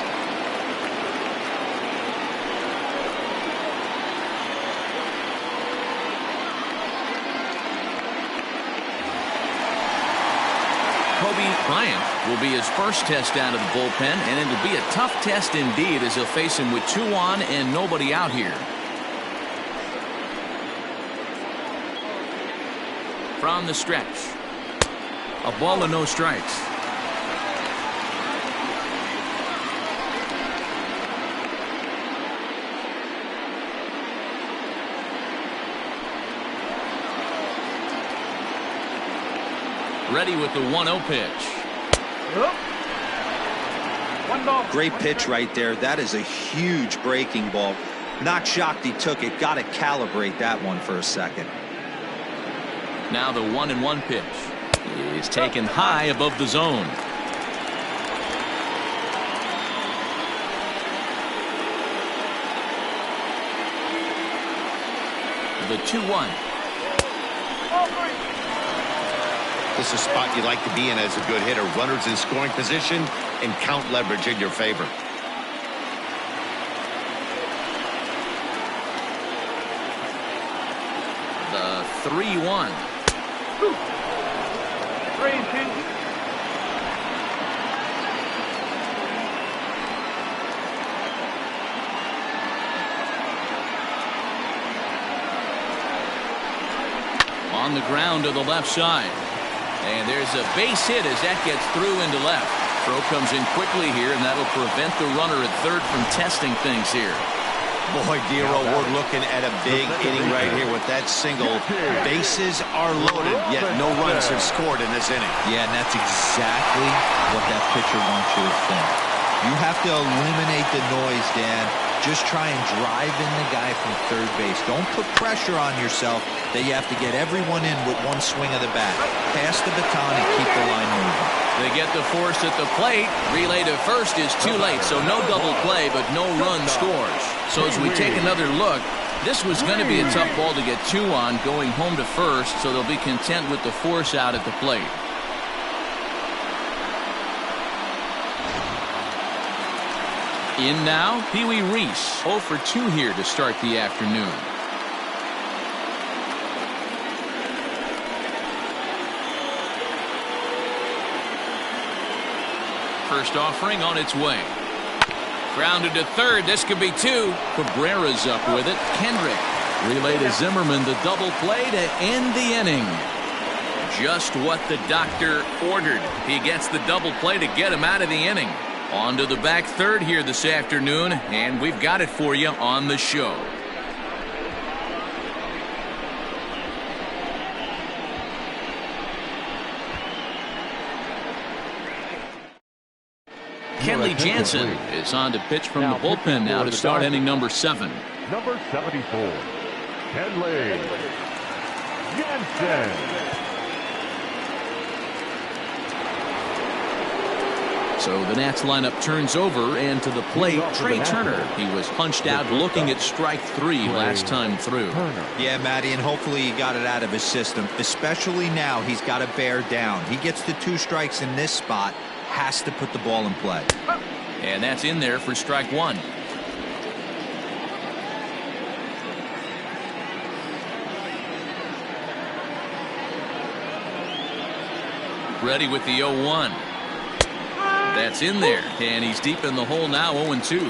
Kobe Bryant will be his first test out of the bullpen, and it'll be a tough test indeed as he'll face him with 2 on and nobody out here. From the stretch, a ball and no strikes. Ready with the 1-0 pitch. Great pitch right there. That is a huge breaking ball. Not shocked he took it. Got to calibrate that one for a second. Now the 1-1 pitch is taken high above the zone. The 2-1. This is a spot you like to be in as a good hitter. Runners in scoring position and count leverage in your favor. The 3-1. 3-2. On the ground to the left side. And there's a base hit as that gets through into left. Throw comes in quickly here, and that'll prevent the runner at third from testing things here. Boy, Dero, we're looking at a big inning right here with that single. Bases are loaded, yet no runs have scored in this inning. Yeah, and that's exactly what that pitcher wants you to think. You have to eliminate the noise, Dan. Just try and drive in the guy from third base. Don't put pressure on yourself that you have to get everyone in with one swing of the bat. Pass the baton and keep the line moving. They get the force at the plate. Relay to first is too late, so no double play, but no run scores. So as we take another look, this was going to be a tough ball to get 2 on going home to first, so they'll be content with the force out at the plate. In now, Pee Wee Reese, 0 for 2 here to start the afternoon. First offering on its way. Grounded to third. This could be two. Cabrera's up with it. Kendrick relay to Zimmerman. The double play to end the inning. Just what the doctor ordered. He gets the double play to get him out of the inning. On to the back third here this afternoon, and we've got it for you on the show. Kenley Jansen is on to pitch from the bullpen now to start inning number 7. Number 74, Kenley Jansen. So the Nats lineup turns over, and to the plate, Trey Turner. He was punched out looking at strike 3 last time through. Yeah, Matty, and hopefully he got it out of his system, especially now he's got to bear down. He gets the 2 strikes in this spot, has to put the ball in play. And that's in there for strike 1. Ready with the 0-1. That's in there, and he's deep in the hole now, 0-2.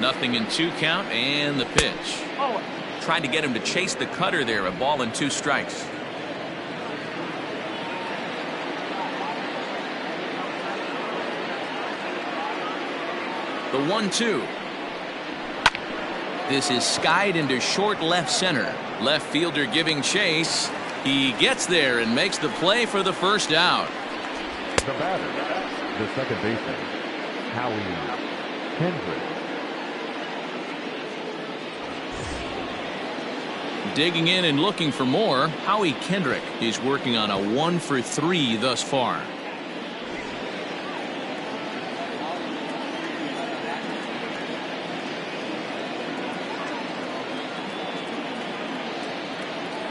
Nothing in 2 count, and the pitch. Tried to get him to chase the cutter there, a ball and 2 strikes. The 1-2. This is skied into short left center. Left fielder giving chase. He gets there and makes the play for the first out. The batter, the second baseman, Howie Kendrick. Digging in and looking for more, Howie Kendrick is working on a 1-for-3 thus far.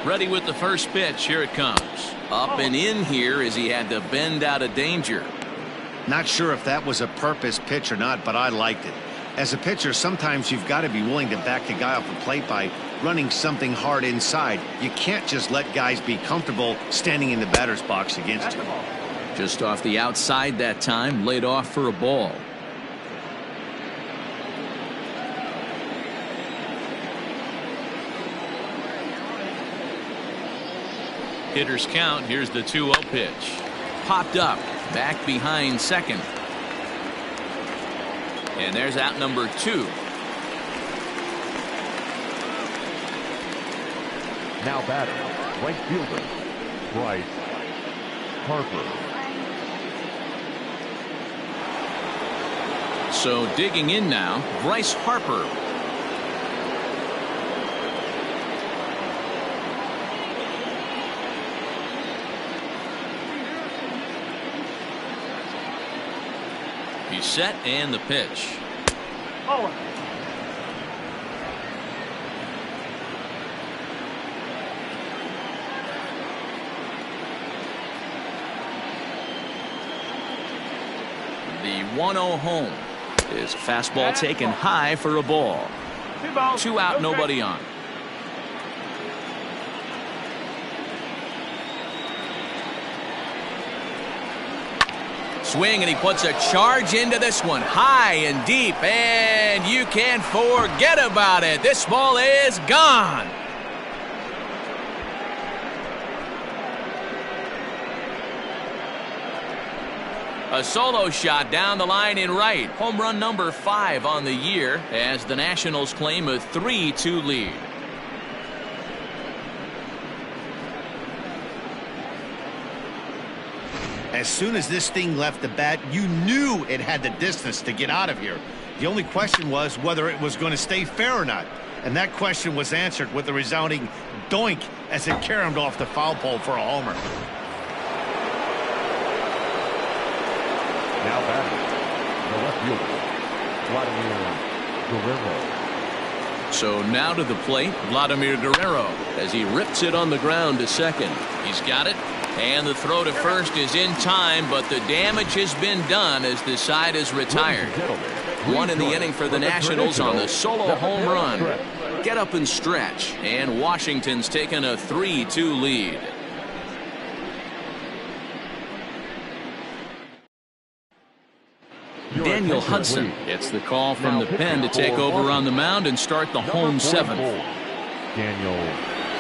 Ready with the first pitch. Here it comes. Up and in here as he had to bend out of danger. Not sure if that was a purpose pitch or not, but I liked it. As a pitcher, sometimes you've got to be willing to back the guy off the plate by running something hard inside. You can't just let guys be comfortable standing in the batter's box against you. Just off the outside that time, laid off for a ball. Hitters count. Here's the 2-0 pitch. Popped up, back behind second. And there's out number 2. Now batting, right fielder, Bryce Harper. So digging in now, Bryce Harper. He's set, and the pitch. The 1-0 home is fastball taken high for a ball. 2 out, nobody on. Swing, and he puts a charge into this one, high and deep, and you can't forget about it. This ball is gone. A solo shot down the line in right. Home run number 5 on the year as the Nationals claim a 3-2 lead. As soon as this thing left the bat, you knew it had the distance to get out of here. The only question was whether it was going to stay fair or not. And that question was answered with a resounding doink as it caromed off the foul pole for a homer. Now batting, the left fielder, Vladimir Guerrero. So now to the plate, Vladimir Guerrero as he rips it on the ground to second. He's got it. And the throw to first is in time, but the damage has been done as the side is retired. One in the inning for the Nationals on the solo home run. Get up and stretch, and Washington's taken a 3-2 lead. Daniel Hudson gets the call from the pen to take over on the mound and start the home seventh. Daniel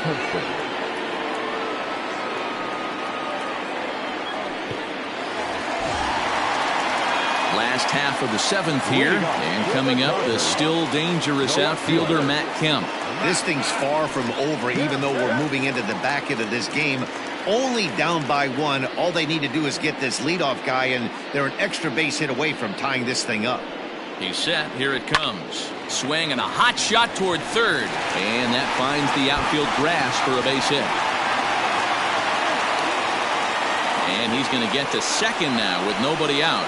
Hudson. Last half of the seventh here, and coming up, the still dangerous outfielder Matt Kemp. This thing's far from over, even though we're moving into the back end of this game. Only down by one. All they need to do is get this leadoff guy, and they're an extra base hit away from tying this thing up. He's set. Here it comes. Swing and a hot shot toward third. And that finds the outfield grass for a base hit. And he's going to get to second now with nobody out.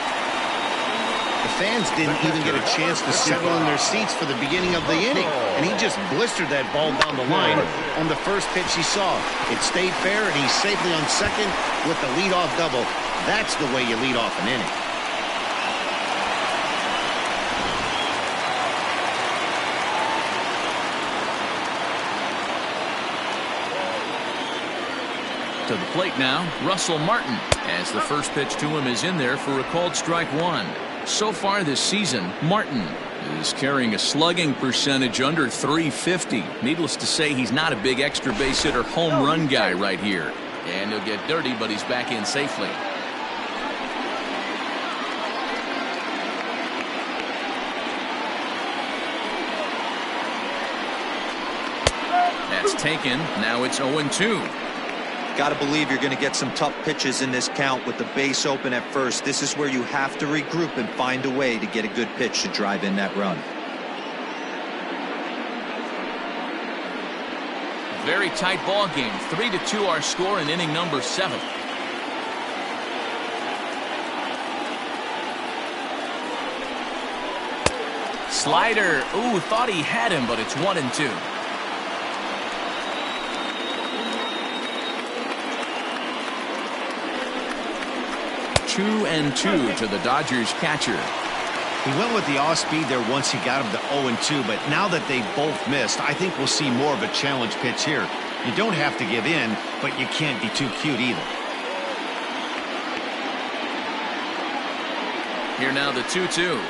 The fans didn't even get a chance to settle in their seats for the beginning of the inning, and he just blistered that ball down the line on the first pitch he saw. It stayed fair, and he's safely on second with the leadoff double. That's the way you lead off an inning. To the plate now, Russell Martin, as the first pitch to him is in there for a called strike one. So far this season, Martin is carrying a slugging percentage under .350. Needless to say, he's not a big extra base hitter home run guy right here. And he'll get dirty, but he's back in safely. That's taken. Now it's 0-2. Got to believe you're going to get some tough pitches in this count with the base open at first. This is where you have to regroup and find a way to get a good pitch to drive in that run. Very tight ball game. 3-2 our score in inning number 7. Slider. Ooh, thought he had him, but it's 1-2. 2-2 to the Dodgers catcher. He went with the off speed there once he got him to 0-2, but now that they both missed, I think we'll see more of a challenge pitch here. You don't have to give in, but you can't be too cute either. Here now the 2-2.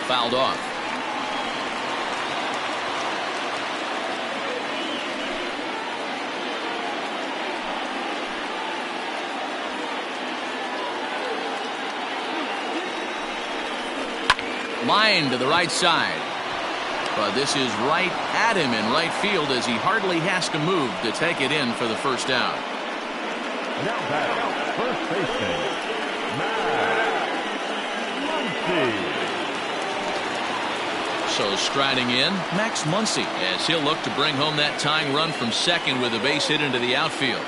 Fouled off. Line to the right side. But this is right at him in right field as he hardly has to move to take it in for the first out. Now back, first baseman, Max Muncy. So striding in, Max Muncy, as he'll look to bring home that tying run from second with a base hit into the outfield.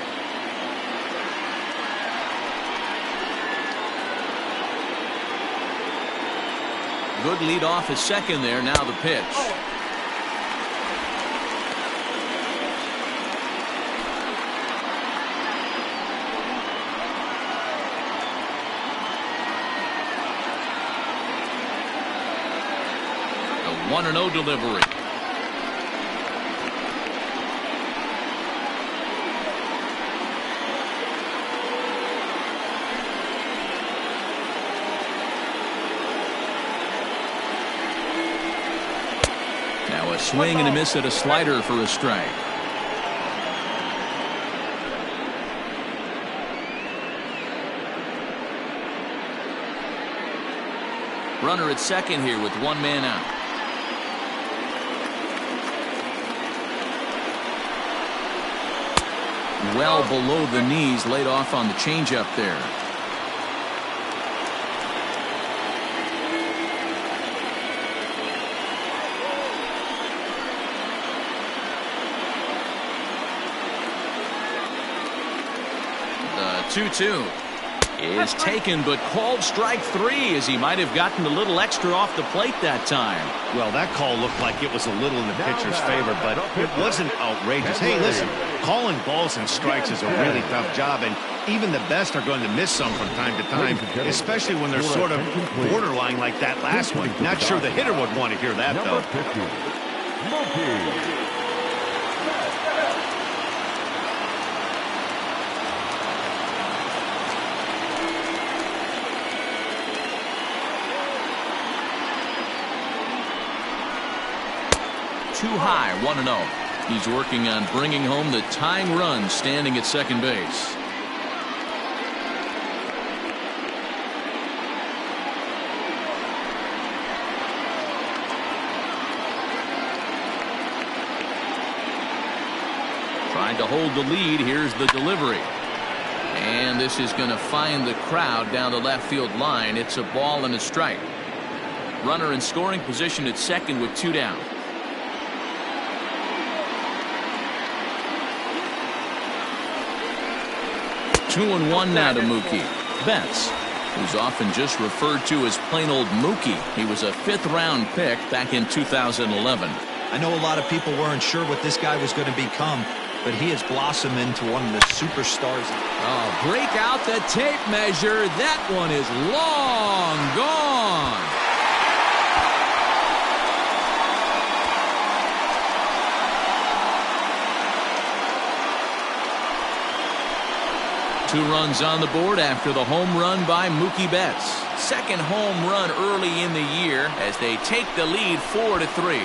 Good lead off his second there. Now the pitch. A 1-0 delivery. Now a swing and a miss at a slider for a strike. Runner at second here with one man out. Well below the knees, laid off on the changeup there. The 2-2 is taken, but called strike 3 as he might have gotten a little extra off the plate that time. Well, that call looked like it was a little in the pitcher's favor, but it wasn't outrageous. Hey, listen, calling balls and strikes is a really tough job, and Even the best are going to miss some from time to time, especially when they're sort of borderline like that last one. Not sure the hitter would want to hear that, though. 50, Mookie. Too high, 1-0. He's working on bringing home the tying run standing at second base. Trying to hold the lead. Here's the delivery. And this is going to find the crowd down the left field line. It's a ball and a strike. Runner in scoring position at second with 2 down. 2-1 now to Mookie. Betts, who's often just referred to as plain old Mookie. He was a 5th-round pick back in 2011. I know a lot of people weren't sure what this guy was going to become, but he has blossomed into one of the superstars. Oh, break out the tape measure. That one is long gone. Two runs on the board after the home run by Mookie Betts. Second home run early in the year as they take the lead 4-3.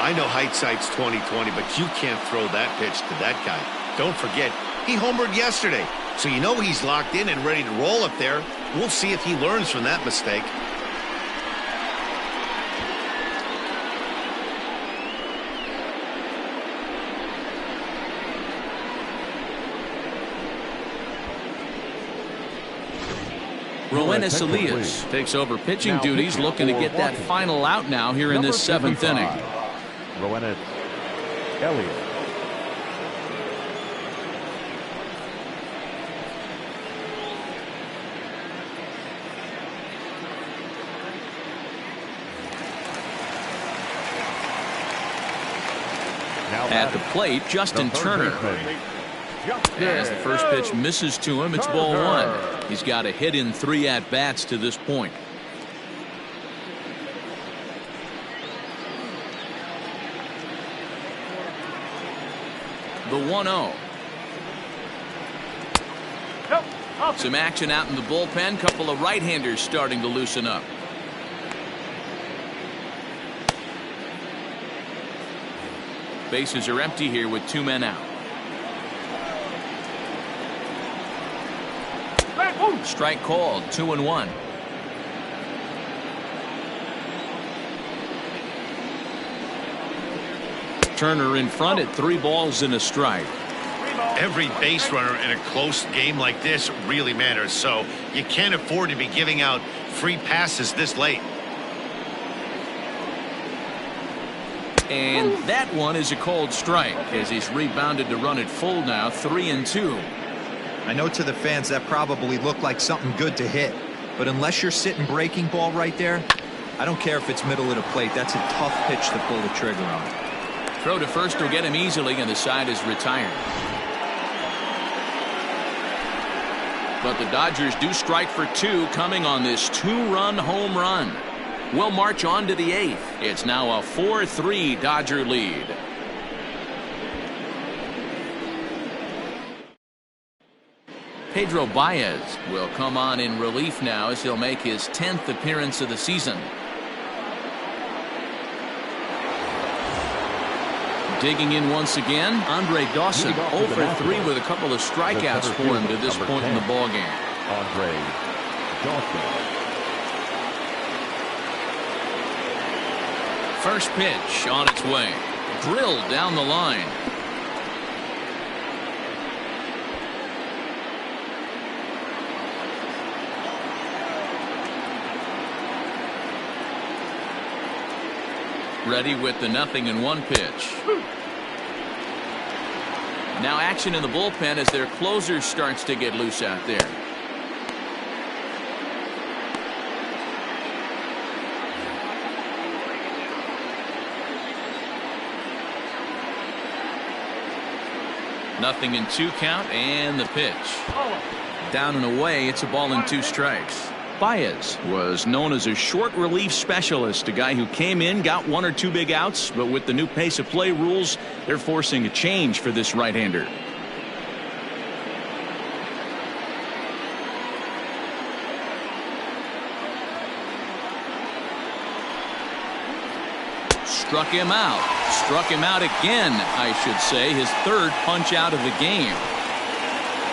I know hindsight's 20/20, but you can't throw that pitch to that guy. Don't forget, he homered yesterday, so you know he's locked in and ready to roll up there. We'll see if he learns from that mistake. Roenis Elias takes over pitching duties, looking to get that final out now here in this 7th inning. Roenis Elias. At the plate, Justin Turner. As the first pitch misses to him, it's ball 1. He's got a hit in 3 at-bats to this point. The 1-0. Some action out in the bullpen. Couple of right-handers starting to loosen up. Bases are empty here with 2 men out. Strike called. 2-1. Turner in front at 3 balls and a strike. Every base runner in a close game like this really matters, so you can't afford to be giving out free passes this late. And that one is a called strike as he's rebounded to run it full now. 3-2. I know to the fans that probably looked like something good to hit, but unless you're sitting breaking ball right there, I don't care if it's middle of the plate. That's a tough pitch to pull the trigger on. Throw to first will get him easily, and the side is retired. But the Dodgers do strike for 2 coming on this 2-run home run. We'll march on to the 8th. It's now a 4-3 Dodger lead. Pedro Baez will come on in relief now as he'll make his 10th appearance of the season. Digging in once again, Andre Dawson 0 for 3 with a couple of strikeouts for him to this point in the ballgame. Andre Dawson. First pitch on its way. Drilled down the line. Ready with the 0-1 pitch. Now action in the bullpen as their closer starts to get loose out there. 0-2 count, and the pitch. Down and away, it's a ball and 2 strikes. Baez was known as a short relief specialist, a guy who came in, got 1 or 2 big outs, but with the new pace of play rules, they're forcing a change for this right-hander. Struck him out. Struck him out again, I should say. His 3rd punch out of the game.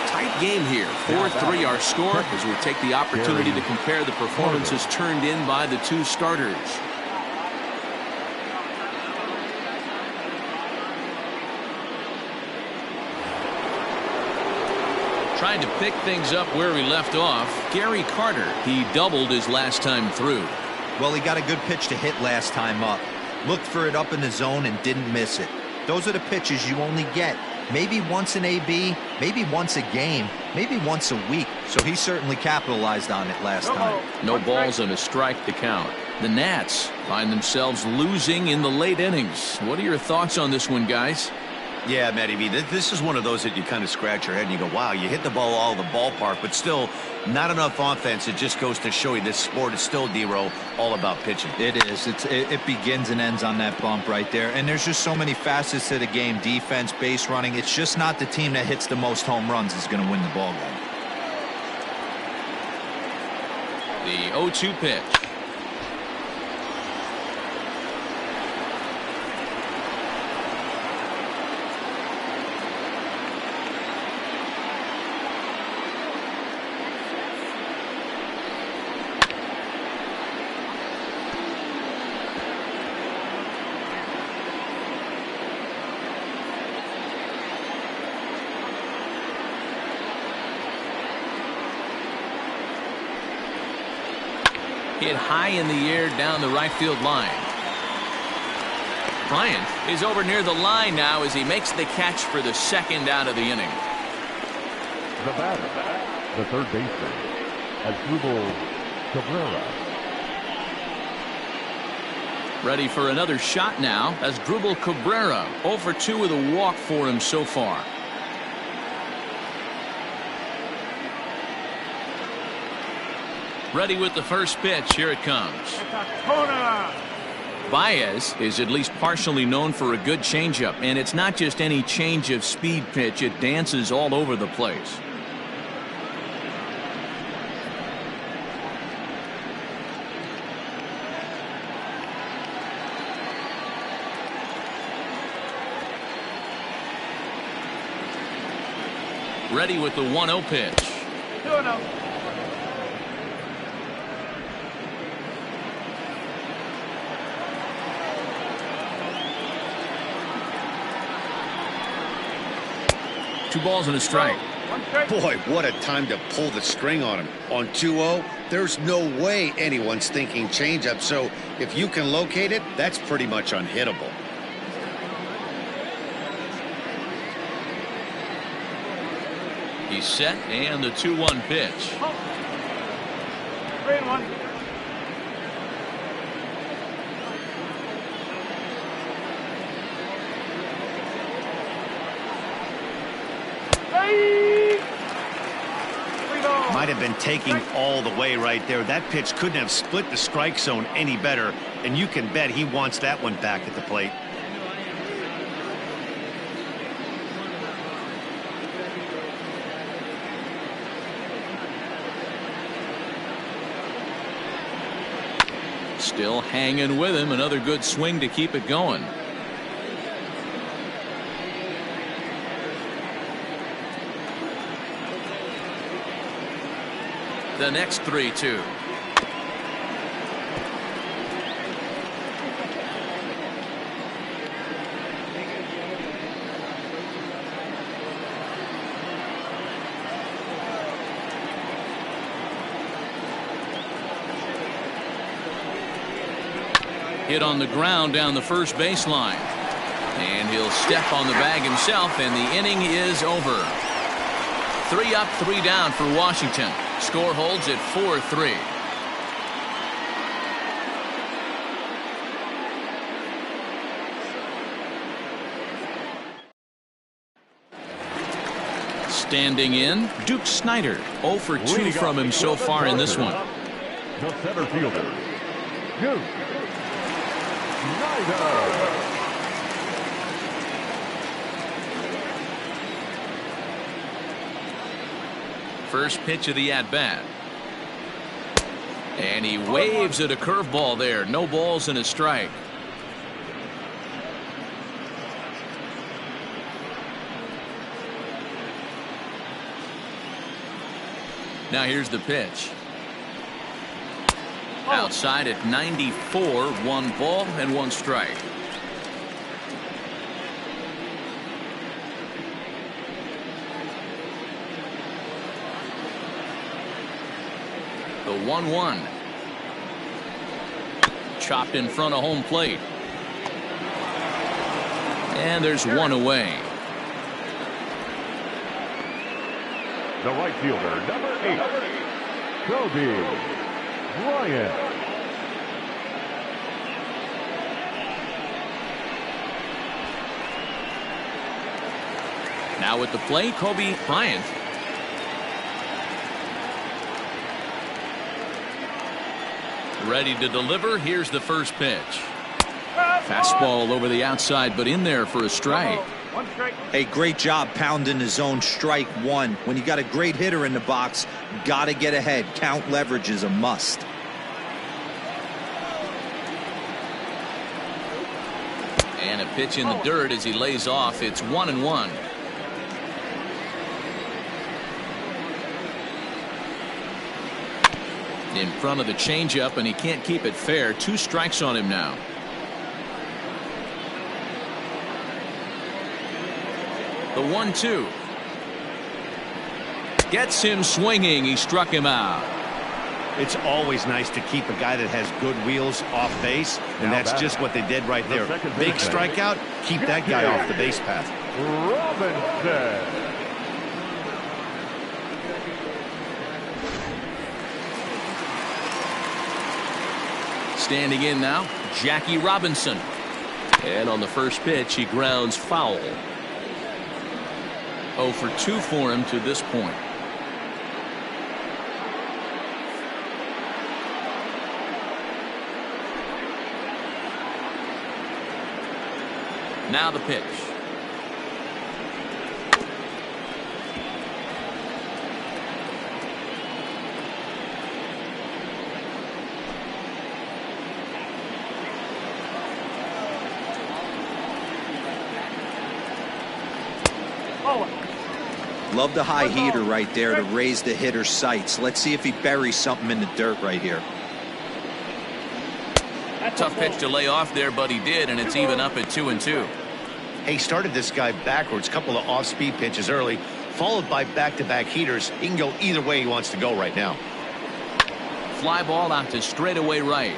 Tight game here. 4-3 our score as we take the opportunity to compare the performances turned in by the 2 starters. Trying to pick things up where we left off, Gary Carter. He doubled his last time through. Well, he got a good pitch to hit last time up. Looked for it up in the zone and didn't miss it. Those are the pitches you only get maybe once in AB, maybe once a game, maybe once a week. So he certainly capitalized on it last time. No balls and a strike to count. The Nats find themselves losing in the late innings. What are your thoughts on this one, guys? Yeah, Matty B, this is one of those that you kind of scratch your head and you go, wow, you hit the ball all over the ballpark, but still not enough offense. It just goes to show you this sport is still, D-Row, all about pitching. It is. It begins and ends on that bump right there. And there's just so many facets to the game. Defense, base running. It's just not the team that hits the most home runs is going to win the ball game. The 0-2 pitch. Hit high in the air down the right field line. Bryant is over near the line now as he makes the catch for the 2nd out of the inning. The batter, the third baseman, Asdrubal Cabrera. Ready for another shot now as Asdrubal Cabrera 0 for 2 with a walk for him so far. Ready with the first pitch. Here it comes. Baez is at least partially known for a good changeup, and it's not just any change of speed pitch. It dances all over the place. Ready with the 1-0 pitch. 2-0. Two balls and a strike. Boy, what a time to pull the string on him. On 2-0, there's no way anyone's thinking changeup. So if you can locate it, that's pretty much unhittable. He's set, and the 2-1 pitch. 3-1. Might have been taking all the way right there. That pitch couldn't have split the strike zone any better, and you can bet he wants that one back at the plate. Still hanging with him. Another good swing to keep it going. The next 3-2. Hit on the ground down the first baseline. And he'll step on the bag himself, and the inning is over. 3 up, 3 down for Washington. Score holds at 4-3. Standing in, Duke Snyder. 0 for 2 from him so far in this one. The center fielder, Duke Snyder. First pitch of the at-bat. And he waves at a curveball there. No balls and a strike. Now here's the pitch. Outside at 94, 1 ball and 1 strike. The 1-1. Chopped in front of home plate. And there's 1 away. The right fielder, number 8, Kobe Bryant. Now at the plate, Kobe Bryant. Ready to deliver. Here's the first pitch. Fastball over the outside, but in there for a strike. Hey, great job pounding his own strike 1. When you got a great hitter in the box, got to get ahead. Count leverage is a must. And a pitch in the dirt as he lays off. It's 1-1. In front of the changeup, and he can't keep it fair. 2 strikes on him now. The 1-2. Gets him swinging. He struck him out. It's always nice to keep a guy that has good wheels off base, and that's just what they did right there. Big strikeout, keep that guy off the base path. Robinson. Standing in now, Jackie Robinson. And on the first pitch, he grounds foul. 0 for 2 for him to this point. Now the pitch. Love the high heater right there to raise the hitter's sights. Let's see if he buries something in the dirt right here. Tough pitch to lay off there, but he did, and it's even up at 2-2. He started this guy backwards, couple of off-speed pitches early, followed by back-to-back heaters. He can go either way he wants to go right now. Fly ball out to straightaway right.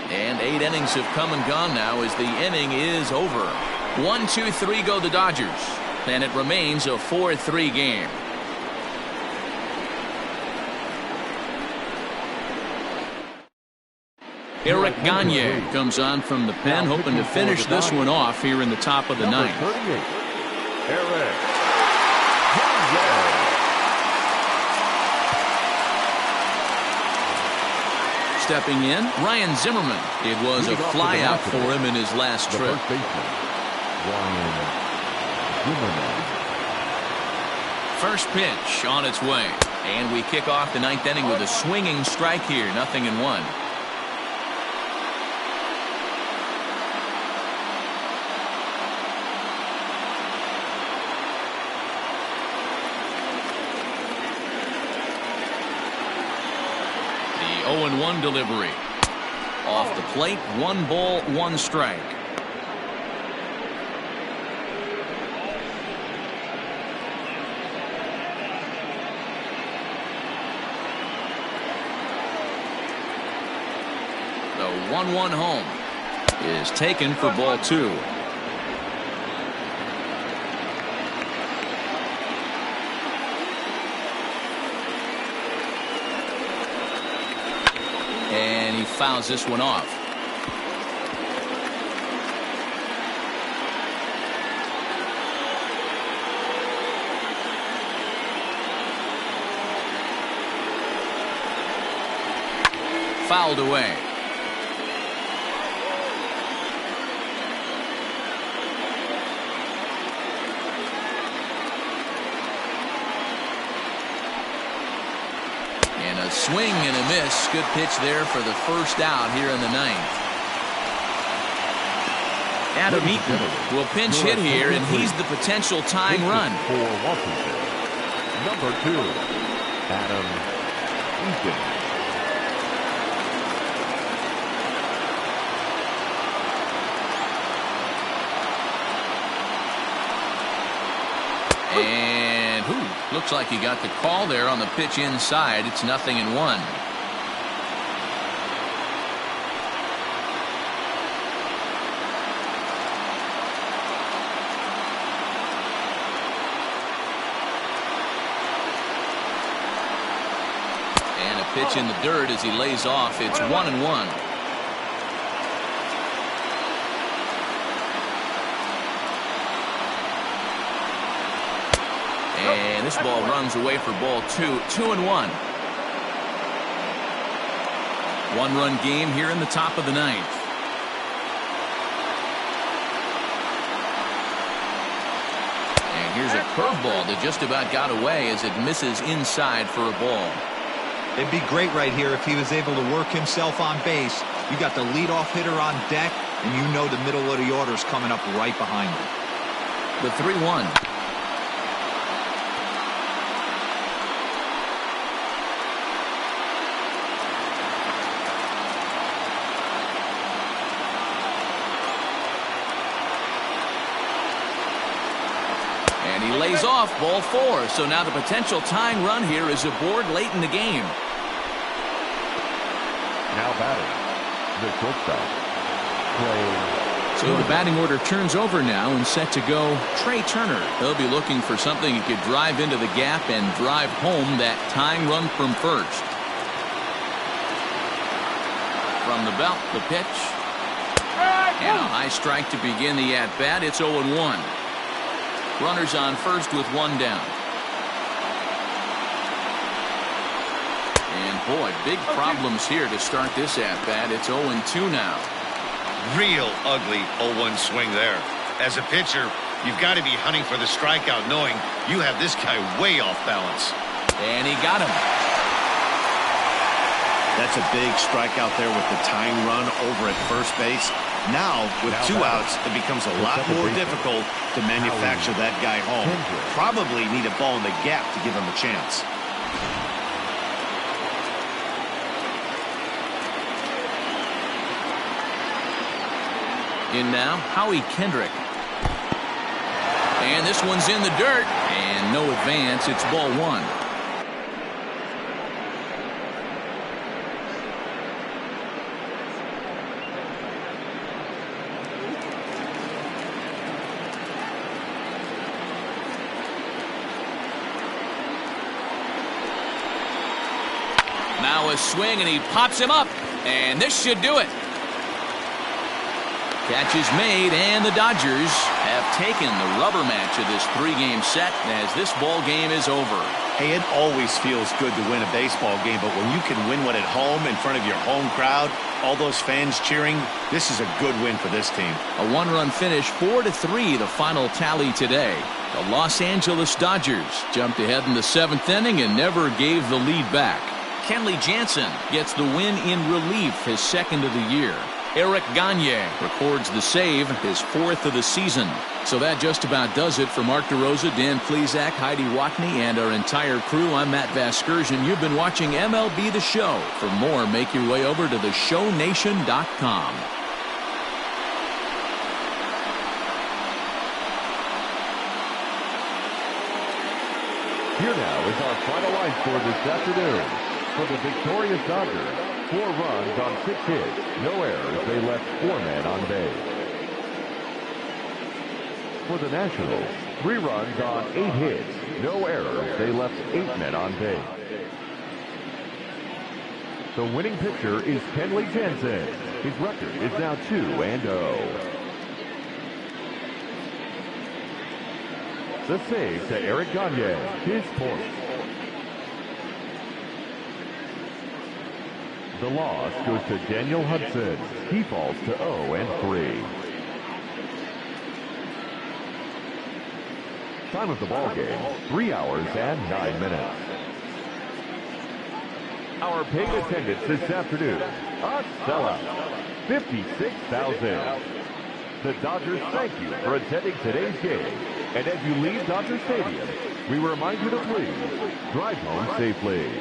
And 8 innings have come and gone now as the inning is over. 1, 2, 3 go the Dodgers. And it remains a 4-3 game. Eric Gagne comes on from the pen, hoping to finish this one off here in the top of the ninth. Eric Gagne. Stepping in, Ryan Zimmerman. It was a flyout for him in his last trip. First pitch on its way. And we kick off the 9th inning with a swinging strike here. 0-1. The 0-1 delivery. Off the plate, 1 ball, 1 strike. The 1-1 home is taken for ball 2. And he fouls this one off. fouled away. And a swing and a miss. Good pitch there for the first out here in the ninth. Adam Eaton will pinch hit here, and he's the potential tying run. For Washington, number 2, Adam Eaton. And looks like he got the call there on the pitch inside. It's 0-1. And a pitch in the dirt as he lays off. It's 1-1. And this ball runs away for ball 2. 2-1. One-run game here in the top of the ninth. And here's a curveball that just about got away as it misses inside for a ball. It'd be great right here if he was able to work himself on base. You got the leadoff hitter on deck, and you know the middle of the order is coming up right behind him. The 3-1. And he lays off ball 4. So now the potential tying run here is aboard late in the game. Now batting, the shortstop, Trey. So the batting order turns over now and set to go Trey Turner. He'll be looking for something he could drive into the gap and drive home that tying run from first. From the belt, the pitch. And a high strike to begin the at-bat. It's 0-1. Runners on first with one down. And boy, big problems here to start this at-bat. It's 0-2 now. Real ugly 0-1 swing there. As a pitcher, you've got to be hunting for the strikeout, knowing you have this guy way off balance. And he got him. That's a big strikeout there with the tying run over at first base. Now, with 2 outs, it becomes a lot more difficult to manufacture that guy home. Probably need a ball in the gap to give him a chance. In now, Howie Kendrick. And this one's in the dirt. And no advance. It's ball 1. Now a swing, and he pops him up. And this should do it. Catch is made, and the Dodgers have taken the rubber match of this 3-game set as this ball game is over. Hey, it always feels good to win a baseball game, but when you can win one at home in front of your home crowd, all those fans cheering, this is a good win for this team. A 1-run finish, 4-3, the final tally today. The Los Angeles Dodgers jumped ahead in the 7th inning and never gave the lead back. Kenley Jansen gets the win in relief, his 2nd of the year. Eric Gagne records the save, his 4th of the season. So that just about does it for Mark DeRosa, Dan Plesac, Heidi Watney, and our entire crew. I'm Matt Vasgersian. You've been watching MLB The Show. For more, make your way over to theshownation.com. Here now is our final line score this afternoon. For the victorious Dodgers, 4 runs on 6 hits, no errors. They left 4 men on base. For the Nationals, 3 runs on 8 hits, no errors. They left 8 men on base. The winning pitcher is Kenley Jansen. His record is now 2-0. The save to Eric Gagne, his 4th. The loss goes to Daniel Hudson. He falls to 0-3. Time of the ball game, 3 hours and 9 minutes. Our paid attendance this afternoon, a sellout, 56,000. The Dodgers thank you for attending today's game. And as you leave Dodger Stadium, we remind you to please drive home safely.